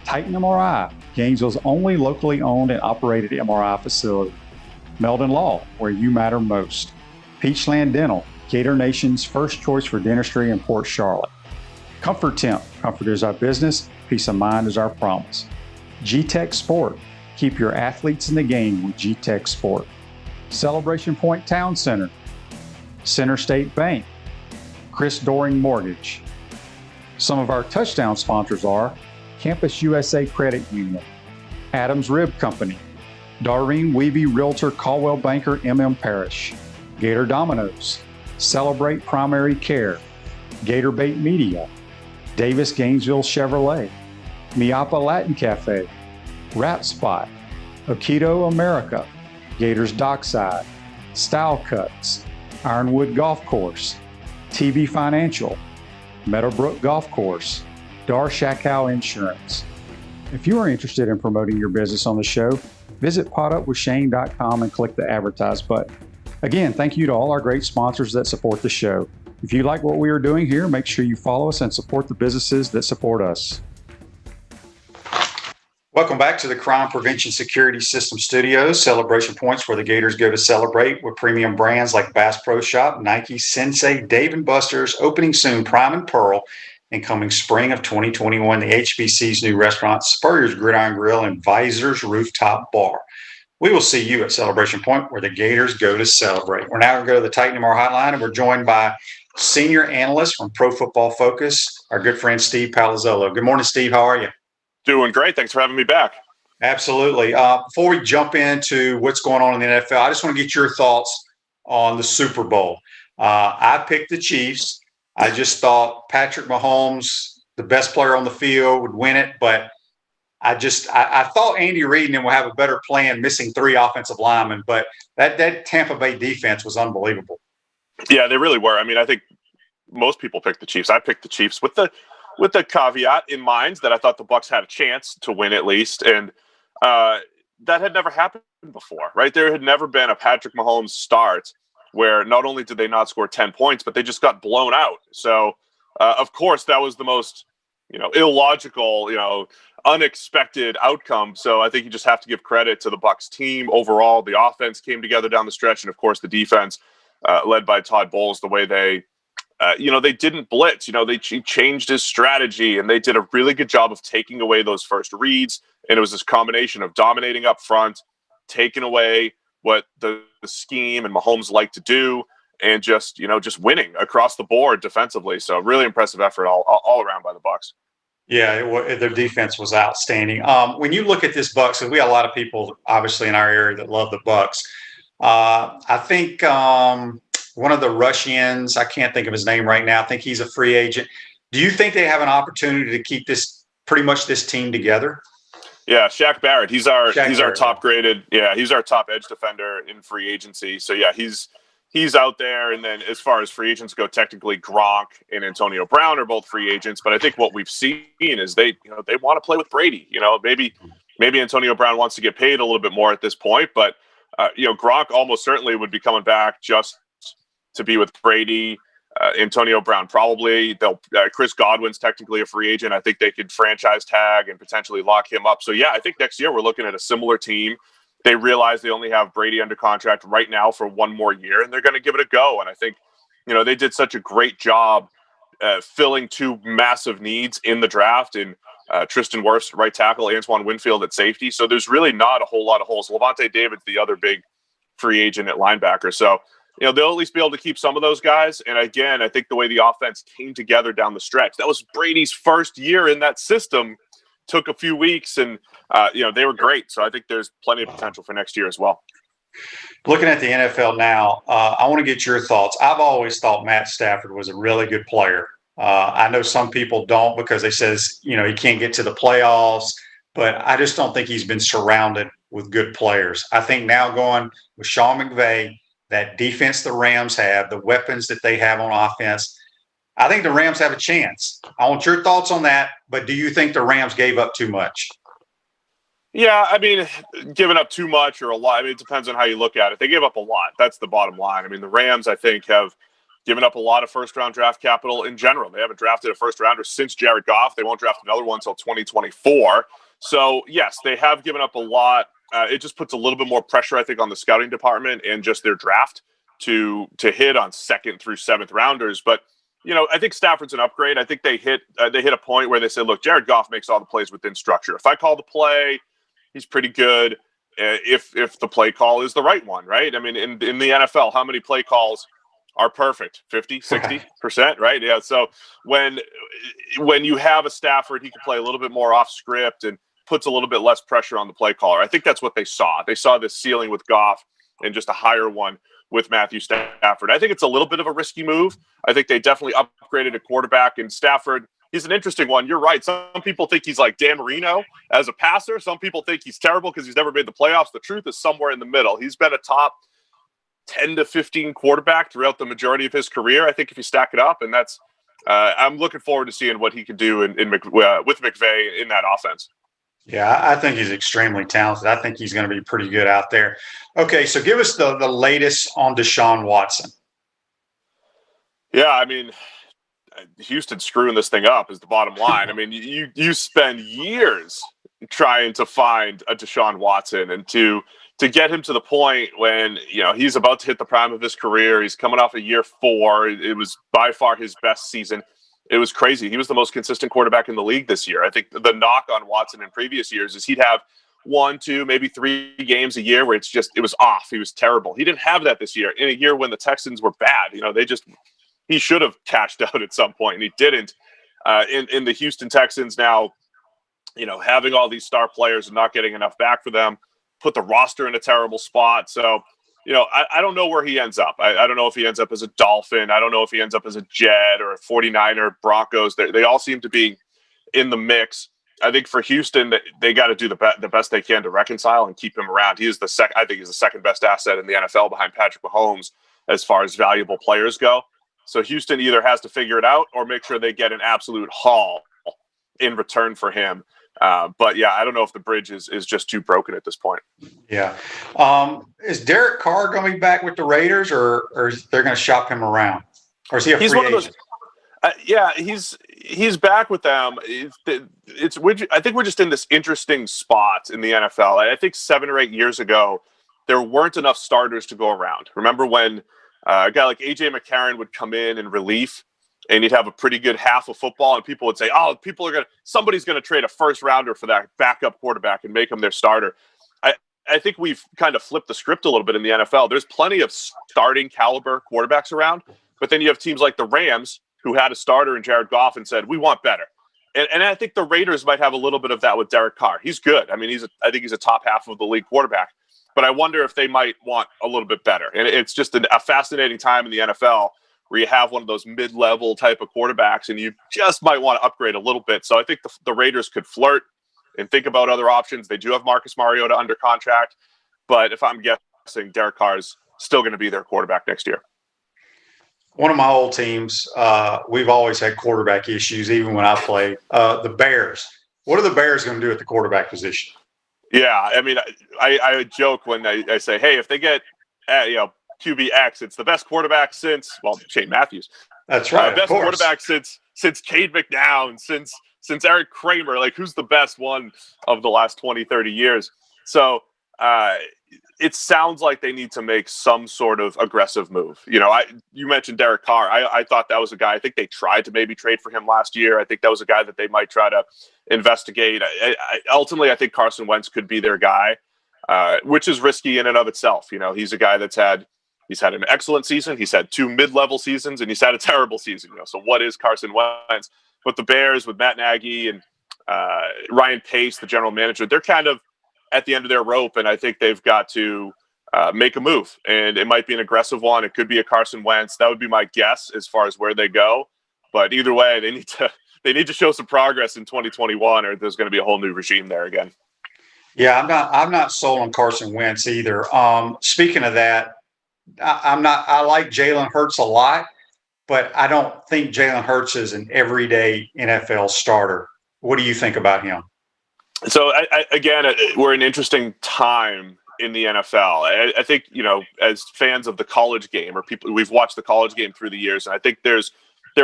[SPEAKER 5] Titan MRI, Gainesville's only locally owned and operated MRI facility. Meldon Law, where you matter most. Peachland Dental, Gator Nation's first choice for dentistry in Port Charlotte. Comfort Temp, comfort is our business, peace of mind is our promise. G-Tech Sport, keep your athletes in the game with G-Tech Sport. Celebration Point Town Center, Center State Bank, Chris Doring Mortgage. Some of our touchdown sponsors are Campus USA Credit Union, Adams Rib Company, Darlene Weeby Realtor Caldwell Banker MM Parish, Gator Dominoes, Celebrate Primary Care, Gator Bait Media, Davis Gainesville Chevrolet, Miapa Latin Cafe, Rap Spot, Okito America, Gators Dockside, Style Cuts, Ironwood Golf Course, TV Financial, Meadowbrook Golf Course, Dar Shakow Insurance. If you are interested in promoting your business on the show, visit potupwithshane.com and click the advertise button. Again, thank you to all our great sponsors that support the show. If you like what we are doing here, make sure you follow us and support the businesses that support us.
[SPEAKER 2] Welcome back to the Crime Prevention Security System Studios, celebration points where the Gators go to celebrate with premium brands like Bass Pro Shop, Nike, Sensei, Dave & Buster's, opening soon Prime and Pearl, and coming spring of 2021, the HBC's new restaurant, Spurrier's Gridiron Grill, and Visor's Rooftop Bar. We will see you at Celebration Point where the Gators go to celebrate. We're now going to go to the Titan MR Hotline, and we're joined by senior analyst from Pro Football Focus, our good friend Steve Palazzolo. Good morning, Steve. How are you?
[SPEAKER 6] Doing great. Thanks for having me back.
[SPEAKER 2] Absolutely. Before we jump into what's going on in the NFL, I just want to get your thoughts on the Super Bowl. I picked the Chiefs. I just thought Patrick Mahomes, the best player on the field, would win it. But I thought Andy Reid and them will have a better plan missing 3 offensive linemen. But that Tampa Bay defense was unbelievable.
[SPEAKER 6] Yeah, they really were. I mean, I think most people picked the Chiefs. I picked the Chiefs with the caveat in mind that I thought the Bucs had a chance to win at least. And that had never happened before, right? There had never been a Patrick Mahomes start where not only did they not score 10 points, but they just got blown out. So, of course, that was the most, illogical, unexpected outcome. So I think you just have to give credit to the Bucs team overall. The offense came together down the stretch, and of course, the defense, led by Todd Bowles, the way they They didn't blitz. He changed his strategy, and they did a really good job of taking away those first reads. And it was this combination of dominating up front, taking away what the scheme and Mahomes like to do, and just winning across the board defensively. So really impressive effort all around by the Bucs.
[SPEAKER 2] Yeah, their defense was outstanding. When you look at this Bucs, and we have a lot of people obviously in our area that love the Bucs. I think one of the rush-ins, I can't think of his name right now. I think he's a free agent. Do you think they have an opportunity to keep this team together?
[SPEAKER 6] Yeah, Shaq Barrett. He's our top graded. Yeah, he's our top edge defender in free agency. So yeah, he's out there. And then as far as free agents go, technically Gronk and Antonio Brown are both free agents. But I think what we've seen is they want to play with Brady. Maybe Antonio Brown wants to get paid a little bit more at this point. But Gronk almost certainly would be coming back just to be with Brady. Antonio Brown probably. Chris Godwin's technically a free agent. I think they could franchise tag and potentially lock him up. So yeah, I think next year we're looking at a similar team. They realize they only have Brady under contract right now for one more year, and they're going to give it a go. And I think they did such a great job filling two massive needs in the draft in Tristan Wirfs, right tackle, Antoine Winfield at safety. So there's really not a whole lot of holes. Levante David's the other big free agent at linebacker. So they'll at least be able to keep some of those guys. And again, I think the way the offense came together down the stretch, that was Brady's first year in that system, took a few weeks, and they were great. So I think there's plenty of potential for next year as well.
[SPEAKER 2] Looking at the NFL now, I want to get your thoughts. I've always thought Matt Stafford was a really good player. I know some people don't because they says, he can't get to the playoffs, but I just don't think he's been surrounded with good players. I think now going with Sean McVay, that defense the Rams have, the weapons that they have on offense, I think the Rams have a chance. I want your thoughts on that, but do you think the Rams gave up too much?
[SPEAKER 6] Yeah, I mean, giving up too much or a lot, it depends on how you look at it. They gave up a lot. That's the bottom line. The Rams, I think, have given up a lot of first-round draft capital in general. They haven't drafted a first-rounder since Jared Goff. They won't draft another one until 2024. So, yes, they have given up a lot. It just puts a little bit more pressure, I think, on the scouting department and just their draft to hit on second through seventh rounders. But I think Stafford's an upgrade. I think they hit a point where they said, look, Jared Goff makes all the plays within structure. If I call the play, he's pretty good. If the play call is the right one, right? In the NFL, how many play calls are perfect? 50, 60%, right? Yeah. So when you have a Stafford, he can play a little bit more off script and puts a little bit less pressure on the play caller. I think that's what they saw. They saw this ceiling with Goff and just a higher one with Matthew Stafford. I think it's a little bit of a risky move. I think they definitely upgraded a quarterback, and Stafford, he's an interesting one. You're right. Some people think he's like Dan Marino as a passer. Some people think he's terrible because he's never made the playoffs. The truth is somewhere in the middle. He's been a top 10 to 15 quarterback throughout the majority of his career, I think, if you stack it up. And that's I'm looking forward to seeing what he can do with McVay in that offense.
[SPEAKER 2] Yeah, I think he's extremely talented. I think he's going to be pretty good out there. Okay, so give us the latest on Deshaun Watson.
[SPEAKER 6] Yeah, Houston screwing this thing up is the bottom line. You spend years trying to find a Deshaun Watson, and to get him to the point when he's about to hit the prime of his career. He's coming off a year 4. It was by far his best season. It was crazy. He was the most consistent quarterback in the league this year. I think the knock on Watson in previous years is he'd have 1, 2, maybe 3 games a year where it was off. He was terrible. He didn't have that this year in a year when the Texans were bad. He should have cashed out at some point, and he didn't. In the Houston Texans now, having all these star players and not getting enough back for them, put the roster in a terrible spot. So, I don't know where he ends up. I don't know if he ends up as a Dolphin. I don't know if he ends up as a Jet or a 49er, Broncos. They all seem to be in the mix. I think for Houston, they got to do the best they can to reconcile and keep him around. I think he's the second best asset in the NFL behind Patrick Mahomes as far as valuable players go. So Houston either has to figure it out or make sure they get an absolute haul in return for him. But yeah, I don't know if the bridge is just too broken at this point.
[SPEAKER 2] Yeah. Is Derek Carr going to be back with the Raiders, or they're going to shop him around? Or is he a free agent?
[SPEAKER 6] Yeah, he's back with them. I think we're just in this interesting spot in the NFL. I think 7 or 8 years ago, there weren't enough starters to go around. Remember when A guy like A.J. McCarron would come in relief, and you'd have a pretty good half of football, and people would say, oh, somebody's going to trade a first rounder for that backup quarterback and make him their starter. I think we've kind of flipped the script a little bit in the NFL. There's plenty of starting caliber quarterbacks around, but then you have teams like the Rams who had a starter in Jared Goff and said, we want better. And I think the Raiders might have a little bit of that with Derek Carr. He's good. I mean, I think he's a top half of the league quarterback, but I wonder if they might want a little bit better. And it's just a fascinating time in the NFL where you have one of those mid-level type of quarterbacks and you just might want to upgrade a little bit. So I think the Raiders could flirt and think about other options. They do have Marcus Mariota under contract, but if I'm guessing, Derek Carr is still going to be their quarterback next year.
[SPEAKER 2] One of my old teams, we've always had quarterback issues, even when I played. The Bears. What are the Bears going to do at the quarterback position?
[SPEAKER 6] Yeah, I mean, I joke when I say, hey, if they get QB-X, it's the best quarterback since Shane Matthews.
[SPEAKER 2] That's right.
[SPEAKER 6] Best quarterback since Cade McNown, since Eric Kramer. Like, who's the best one of the last 20, 30 years? So it sounds like they need to make some sort of aggressive move. You mentioned Derek Carr. I thought that was a guy. I think they tried to maybe trade for him last year. I think that was a guy that they might try to investigate. Ultimately, I think Carson Wentz could be their guy, which is risky in and of itself. He's a guy he's had an excellent season. He's had 2 mid-level seasons, and he's had a terrible season. So what is Carson Wentz? But the Bears with Matt Nagy and Ryan Pace, the general manager, they're kind of at the end of their rope, and I think they've got to make a move. And it might be an aggressive one. It could be a Carson Wentz. That would be my guess as far as where they go. But either way, they need to show some progress in 2021, or there's going to be a whole new regime there again.
[SPEAKER 2] Yeah, I'm not sold on Carson Wentz either. Speaking of that, I like Jalen Hurts a lot, but I don't think Jalen Hurts is an everyday NFL starter. What do you think about him?
[SPEAKER 6] So again, we're in an interesting time in the NFL. I think, as fans of the college game, or people, we've watched the college game through the years, and I think there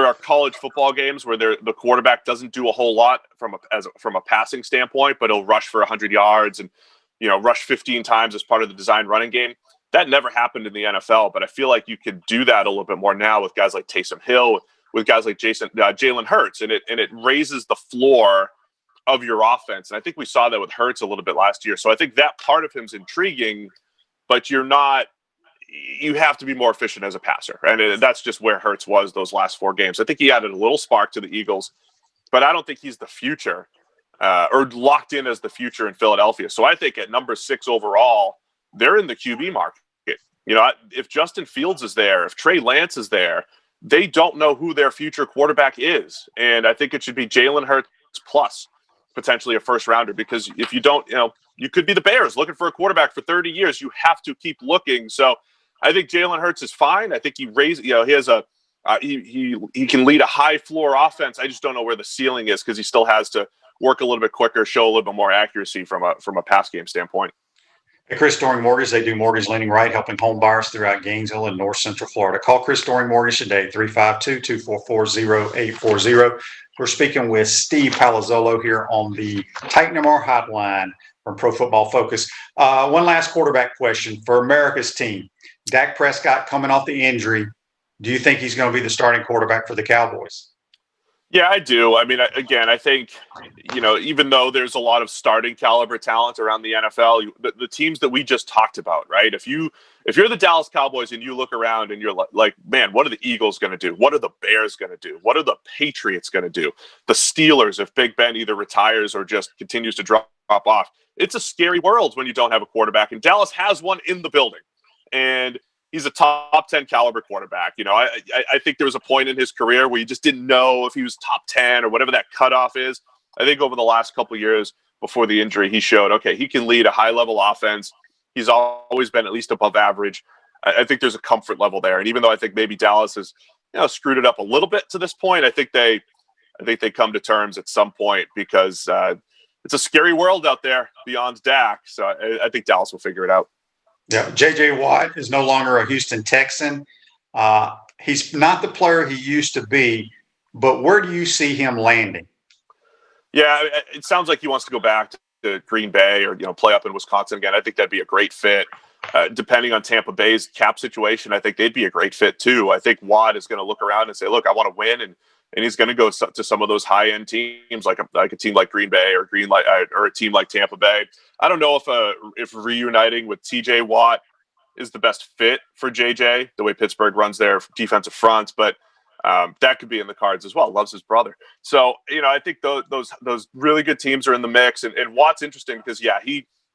[SPEAKER 6] are college football games where the quarterback doesn't do a whole lot from a passing standpoint, but he'll rush for 100 yards and rush 15 times as part of the design running game. That never happened in the NFL, but I feel like you could do that a little bit more now with guys like Taysom Hill, with guys like Jalen Hurts, and it raises the floor of your offense. And I think we saw that with Hurts a little bit last year. So I think that part of him is intriguing, but you have to be more efficient as a passer. And that's just where Hurts was those last 4 games. I think he added a little spark to the Eagles, but I don't think he's the future or locked in as the future in Philadelphia. So I think at number 6 overall, they're in the QB market. If Justin Fields is there, if Trey Lance is there, they don't know who their future quarterback is. And I think it should be Jalen Hurts plus potentially a first rounder, because if you don't, you could be the Bears looking for a quarterback for 30 years. You have to keep looking. So I think Jalen Hurts is fine. I think he has he can lead a high floor offense. I just don't know where the ceiling is, because he still has to work a little bit quicker, show a little bit more accuracy from a pass game standpoint.
[SPEAKER 2] At Chris Doring Mortgage, they do mortgage lending right, helping home buyers throughout Gainesville and North Central Florida. Call Chris Doring Mortgage today, 352-244-0840. We're speaking with Steve Palazzolo here on the Titan MR hotline from Pro Football Focus. One last quarterback question for America's team. Dak Prescott coming off the injury. Do you think he's going to be the starting quarterback for the Cowboys?
[SPEAKER 6] Yeah, I do. I mean, again, I think, even though there's a lot of starting caliber talent around the NFL, the teams that we just talked about, right? If you're the Dallas Cowboys and you look around and you're like, man, what are the Eagles going to do? What are the Bears going to do? What are the Patriots going to do? The Steelers, if Big Ben either retires or just continues to drop off. It's a scary world when you don't have a quarterback, and Dallas has one in the building. And he's a top 10 caliber quarterback. I think there was a point in his career where you just didn't know if he was top 10 or whatever that cutoff is. I think over the last couple of years before the injury, he showed, okay, he can lead a high level offense. He's always been at least above average. I think there's a comfort level there. And even though I think maybe Dallas has, screwed it up a little bit to this point, I think they come to terms at some point, because it's a scary world out there beyond Dak. So I think Dallas will figure it out.
[SPEAKER 2] Yeah, J.J. Watt is no longer a Houston Texan. He's not the player he used to be, but where do you see him landing?
[SPEAKER 6] Yeah, it sounds like he wants to go back to Green Bay or, play up in Wisconsin again. I think that'd be a great fit. depending on Tampa Bay's cap situation, I think they'd be a great fit too. I think Watt is going to look around and say, look, I want to win. And he's going to go to some of those high-end teams, like a team like Green Bay or or a team like Tampa Bay. I don't know if reuniting with T.J. Watt is the best fit for JJ, the way Pittsburgh runs their defensive fronts, but that could be in the cards as well. Loves his brother. So, I think those really good teams are in the mix. And Watt's interesting because,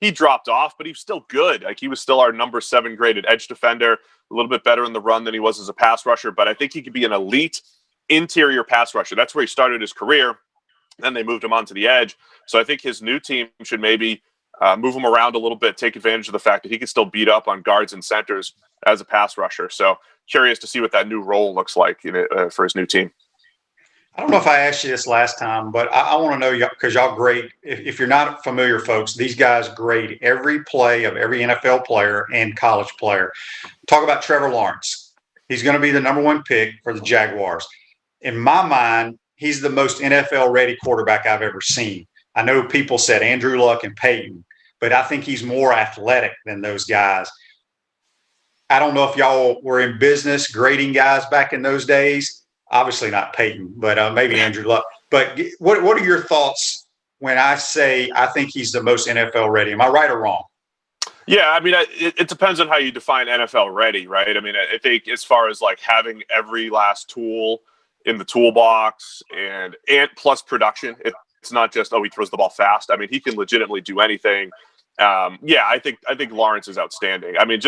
[SPEAKER 6] he dropped off, but he's still good. Like, he was still our number 7 graded edge defender, a little bit better in the run than he was as a pass rusher, but I think he could be an elite interior pass rusher. That's where he started his career. Then they moved him onto the edge. So I think his new team should maybe move him around a little bit, take advantage of the fact that he can still beat up on guards and centers as a pass rusher. So curious to see what that new role looks like for his new team.
[SPEAKER 2] I don't know if I asked you this last time, but I want to know, because y'all grade, if you're not familiar, folks, these guys grade every play of every NFL player and college player. Talk about Trevor Lawrence. He's going to be the number 1 pick for the Jaguars. In my mind, he's the most NFL-ready quarterback I've ever seen. I know people said Andrew Luck and Peyton, but I think he's more athletic than those guys. I don't know if y'all were in business grading guys back in those days. Obviously not Peyton, but maybe Andrew Luck. But what are your thoughts when I say I think he's the most NFL-ready? Am I right or wrong?
[SPEAKER 6] Yeah, I mean, it depends on how you define NFL ready, right? I mean, I think as far as like having every last tool in the toolbox and plus production, it's not just, he throws the ball fast. I mean, he can legitimately do anything. I think Lawrence is outstanding. I mean,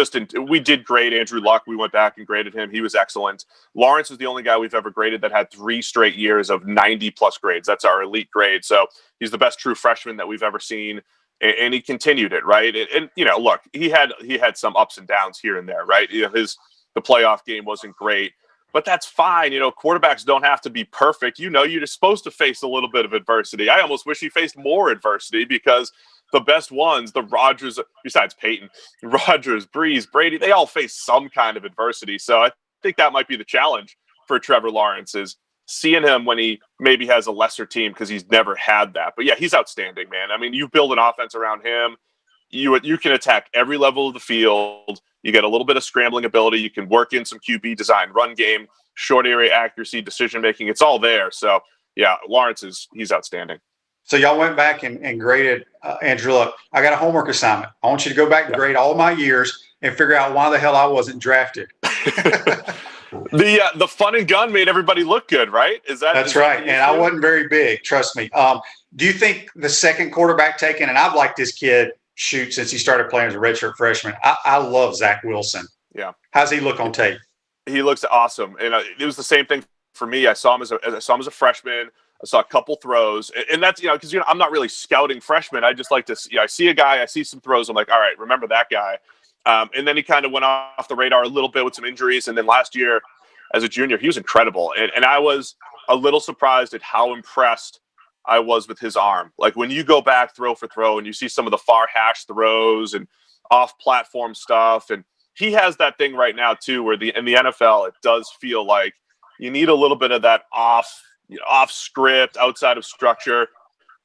[SPEAKER 6] we did grade Andrew Luck. We went back and graded him. He was excellent. Lawrence is the only guy we've ever graded that had 3 straight years of 90 plus grades. That's our elite grade. So he's the best true freshman that we've ever seen. And he continued it, right? And look, he had some ups and downs here and there, right? The playoff game wasn't great, but that's fine. Quarterbacks don't have to be perfect. You're supposed to face a little bit of adversity. I almost wish he faced more adversity, because the best ones, the Rodgers, besides Peyton, Rodgers, Breeze, Brady, they all face some kind of adversity. So I think that might be the challenge for Trevor Lawrence, is seeing him when he maybe has a lesser team, because he's never had that. But yeah, he's outstanding, man. I mean, you build an offense around him. You can attack every level of the field. You get a little bit of scrambling ability. You can work in some QB design, run game, short area accuracy, decision making. It's all there. So yeah, Lawrence he's outstanding.
[SPEAKER 2] So y'all went back and graded Andrew Luck. I got a homework assignment. I want you to go back and grade all my years and figure out why the hell I wasn't drafted.
[SPEAKER 6] The fun and gun made everybody look good, right? That's
[SPEAKER 2] right. And I wasn't very big, trust me. Do you think the second quarterback taken, and I've liked this kid since he started playing as a redshirt freshman, I love Zach Wilson.
[SPEAKER 6] Yeah.
[SPEAKER 2] How's he look on tape?
[SPEAKER 6] He looks awesome. And it was the same thing for me. I saw him as a freshman. I saw a couple throws, and that's, because, I'm not really scouting freshmen. I just like to see, I see a guy, I see some throws. I'm like, all right, remember that guy. And then he kind of went off the radar a little bit with some injuries. And then last year as a junior, he was incredible. And I was a little surprised at how impressed I was with his arm. Like, when you go back throw for throw and you see some of the far hash throws and off platform stuff. And he has that thing right now too, where in the NFL, it does feel like you need a little bit of that off script, outside of structure,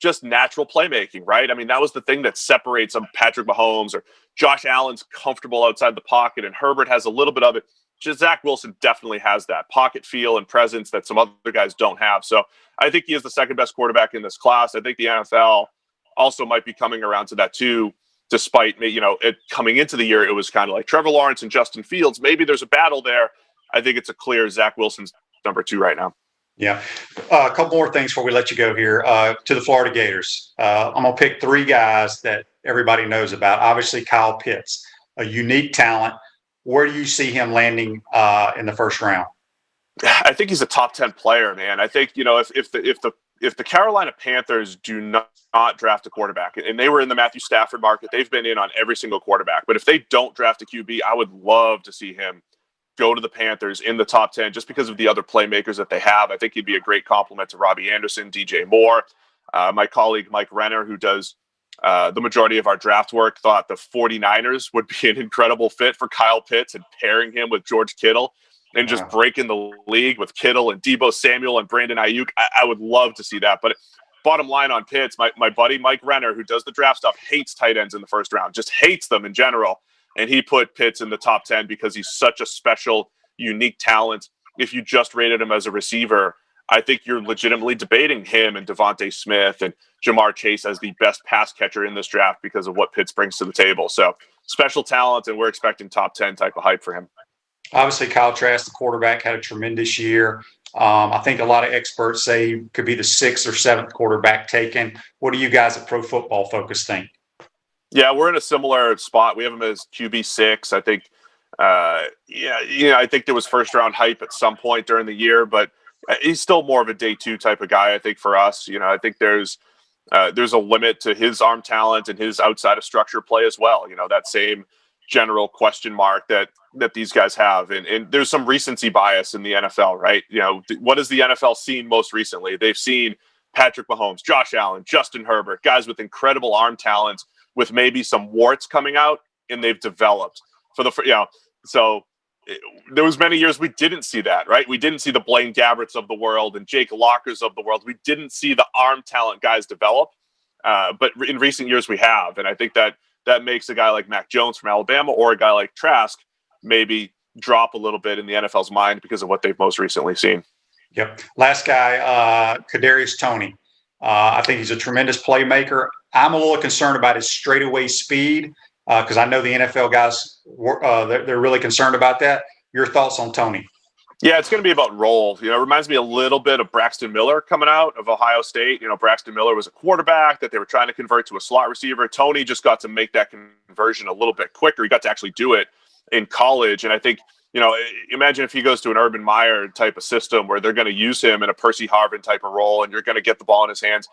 [SPEAKER 6] just natural playmaking, right? I mean, that was the thing that separates Patrick Mahomes, or Josh Allen's comfortable outside the pocket, and Herbert has a little bit of it. Just Zach Wilson definitely has that pocket feel and presence that some other guys don't have. So I think he is the second best quarterback in this class. I think the NFL also might be coming around to that too, despite, it coming into the year, it was kind of like Trevor Lawrence and Justin Fields. Maybe there's a battle there. I think it's a clear Zach Wilson's number 2 right now.
[SPEAKER 2] Yeah. A couple more things before we let you go here to the Florida Gators. I'm going to pick 3 guys that everybody knows about. Obviously, Kyle Pitts, a unique talent. Where do you see him landing in the first round?
[SPEAKER 6] I think he's a top 10 player, man. I think, if the Carolina Panthers do not draft a quarterback, and they were in the Matthew Stafford market, they've been in on every single quarterback. But if they don't draft a QB, I would love to see him go to the Panthers in the top 10, just because of the other playmakers that they have. I think he'd be a great compliment to Robbie Anderson, DJ Moore. My colleague, Mike Renner, who does the majority of our draft work, thought the 49ers would be an incredible fit for Kyle Pitts, and pairing him with George Kittle and just breaking the league with Kittle and Deebo Samuel and Brandon Ayuk. I would love to see that. But bottom line on Pitts, my buddy Mike Renner, who does the draft stuff, hates tight ends in the first round, just hates them in general. and he put Pitts in the top 10 because he's such a special, unique talent. If you just rated him as a receiver, I think you're legitimately debating him and Devontae Smith and Jamar Chase as the best pass catcher in this draft because of what Pitts brings to the table. So special talent, and we're expecting top 10 type of hype for him.
[SPEAKER 2] Obviously, Kyle Trask, the quarterback, had a tremendous year. I think a lot of experts say could be the 6th or 7th quarterback taken. What do you guys at Pro Football Focus think?
[SPEAKER 6] Yeah, we're in a similar spot. We have him as QB6. I think, I think there was first round hype at some point during the year, but he's still more of a day 2 type of guy. I think for us, I think there's a limit to his arm talent and his outside of structure play as well. That same general question mark that these guys have. And there's some recency bias in the NFL, right? What has the NFL seen most recently? They've seen Patrick Mahomes, Josh Allen, Justin Herbert, guys with incredible arm talent with maybe some warts coming out, and they've developed so there was many years we didn't see that, right? We didn't see the Blaine Gabberts of the world and Jake Lockers of the world. We didn't see the arm talent guys develop, but in recent years we have. And I think that makes a guy like Mac Jones from Alabama or a guy like Trask maybe drop a little bit in the NFL's mind because of what they've most recently seen.
[SPEAKER 2] Yep. Last guy, Kadarius Toney. I think he's a tremendous playmaker. I'm a little concerned about his straightaway speed because I know the NFL guys, they're really concerned about that. Your thoughts on Toney?
[SPEAKER 6] Yeah, it's going to be about role. It reminds me a little bit of Braxton Miller coming out of Ohio State. Braxton Miller was a quarterback that they were trying to convert to a slot receiver. Toney just got to make that conversion a little bit quicker. He got to actually do it in college. And I think, imagine if he goes to an Urban Meyer type of system where they're going to use him in a Percy Harvin type of role, and you're going to get the ball in his hands.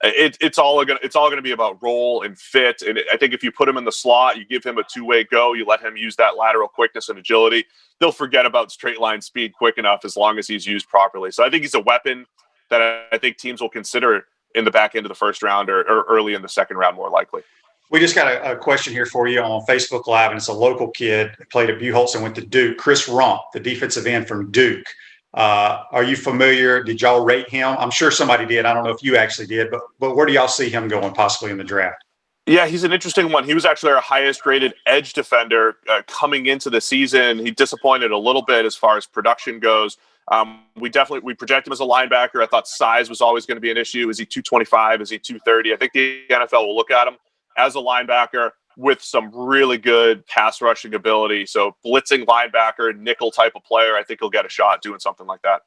[SPEAKER 6] It's all going to be about role and fit. And I think if you put him in the slot, you give him a two-way go, you let him use that lateral quickness and agility, they'll forget about straight line speed quick enough as long as he's used properly. So I think he's a weapon that I think teams will consider in the back end of the first round or early in the second round, more likely.
[SPEAKER 2] We just got a question here for you on Facebook Live, and it's a local kid that played at Buchholz and went to Duke, Chris Rump, the defensive end from Duke. Are you familiar? Did y'all rate him? I'm sure somebody did. I don't know if you actually did, but where do y'all see him going possibly in the draft?
[SPEAKER 6] Yeah, he's an interesting one. He was actually our highest rated edge defender coming into the season. He disappointed a little bit as far as production goes. We project him as a linebacker. I thought size was always going to be an issue. Is he 225? Is he 230? I think the NFL will look at him as a linebacker with some really good pass rushing ability. So blitzing linebacker, nickel type of player, I think he'll get a shot doing something like that.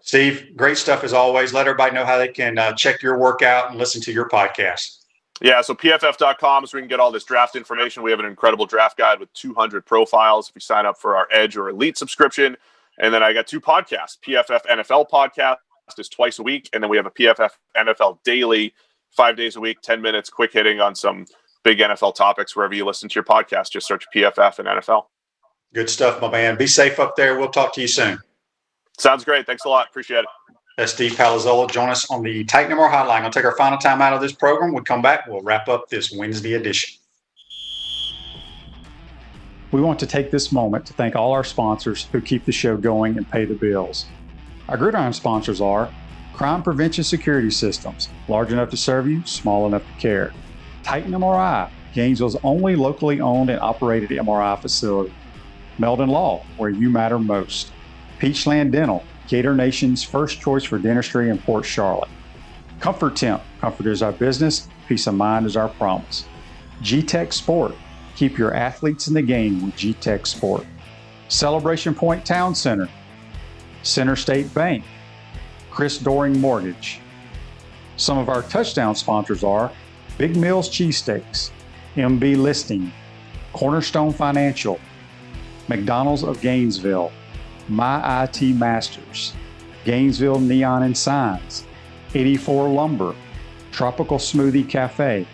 [SPEAKER 2] Steve, great stuff as always. Let everybody know how they can check your workout and listen to your podcast.
[SPEAKER 6] Yeah, so pff.com is where we can get all this draft information. We have an incredible draft guide with 200 profiles if you sign up for our Edge or Elite subscription. And then I got 2 podcasts. PFF NFL podcast is twice a week, and then we have a PFF NFL Daily, 5 days a week, 10 minutes, quick hitting on some big NFL topics wherever you listen to your podcast. Just search PFF and NFL.
[SPEAKER 2] Good stuff, my man. Be safe up there. We'll talk to you soon.
[SPEAKER 6] Sounds great. Thanks a lot. Appreciate it.
[SPEAKER 2] That's Steve Palazzolo. Join us on the Titan More Hotline. I'll take our final time out of this program. We'll come back. We'll wrap up this Wednesday edition.
[SPEAKER 5] We want to take this moment to thank all our sponsors who keep the show going and pay the bills. Our Gridiron sponsors are Crime Prevention Security Systems, large enough to serve you, small enough to care. Titan MRI, Gainesville's only locally owned and operated MRI facility. Meldon Law, where you matter most. Peachland Dental, Gator Nation's first choice for dentistry in Port Charlotte. Comfort Temp, comfort is our business, peace of mind is our promise. G-Tech Sport, keep your athletes in the game with G-Tech Sport. Celebration Point Town Center, Center State Bank, Chris Doring Mortgage. Some of our touchdown sponsors are Big Mills Cheesesteaks, MB Listing, Cornerstone Financial, McDonald's of Gainesville, My IT Masters, Gainesville Neon and Signs, 84 Lumber, Tropical Smoothie Cafe,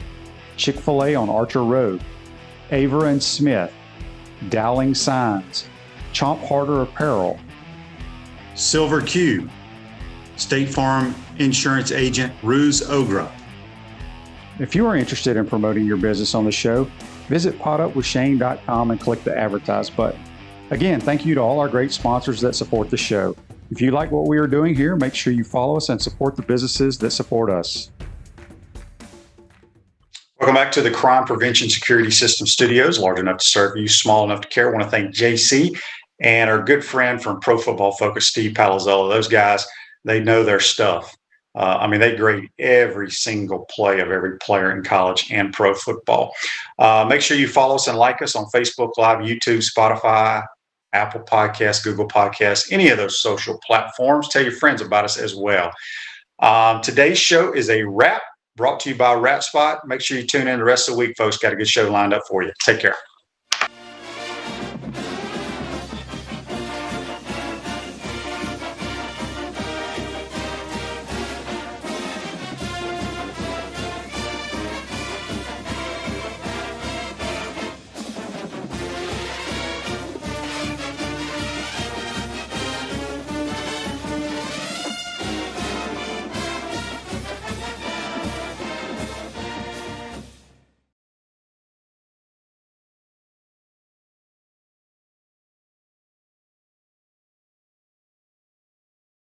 [SPEAKER 5] Chick-fil-A on Archer Road, Aver and Smith, Dowling Signs, Chomp Harder Apparel,
[SPEAKER 2] Silver Q, State Farm Insurance Agent Ruse Ogra.
[SPEAKER 5] If you are interested in promoting your business on the show, visit potupwithshane.com and click the advertise button. Again, thank you to all our great sponsors that support the show. If you like what we are doing here, make sure you follow us and support the businesses that support us.
[SPEAKER 2] Welcome Welcome back to the Crime Prevention Security System Studios, large enough to serve you, small enough to care. I want to thank JC and our good friend from Pro Football Focus, Steve Palazzolo. Those guys, they know their stuff. They grade every single play of every player in college and pro football. Make sure you follow us and like us on Facebook Live, YouTube, Spotify, Apple Podcasts, Google Podcasts, any of those social platforms. Tell your friends about us as well. Today's show is a wrap brought to you by Wrap Spot. Make sure you tune in the rest of the week, folks. Got a good show lined up for you. Take care.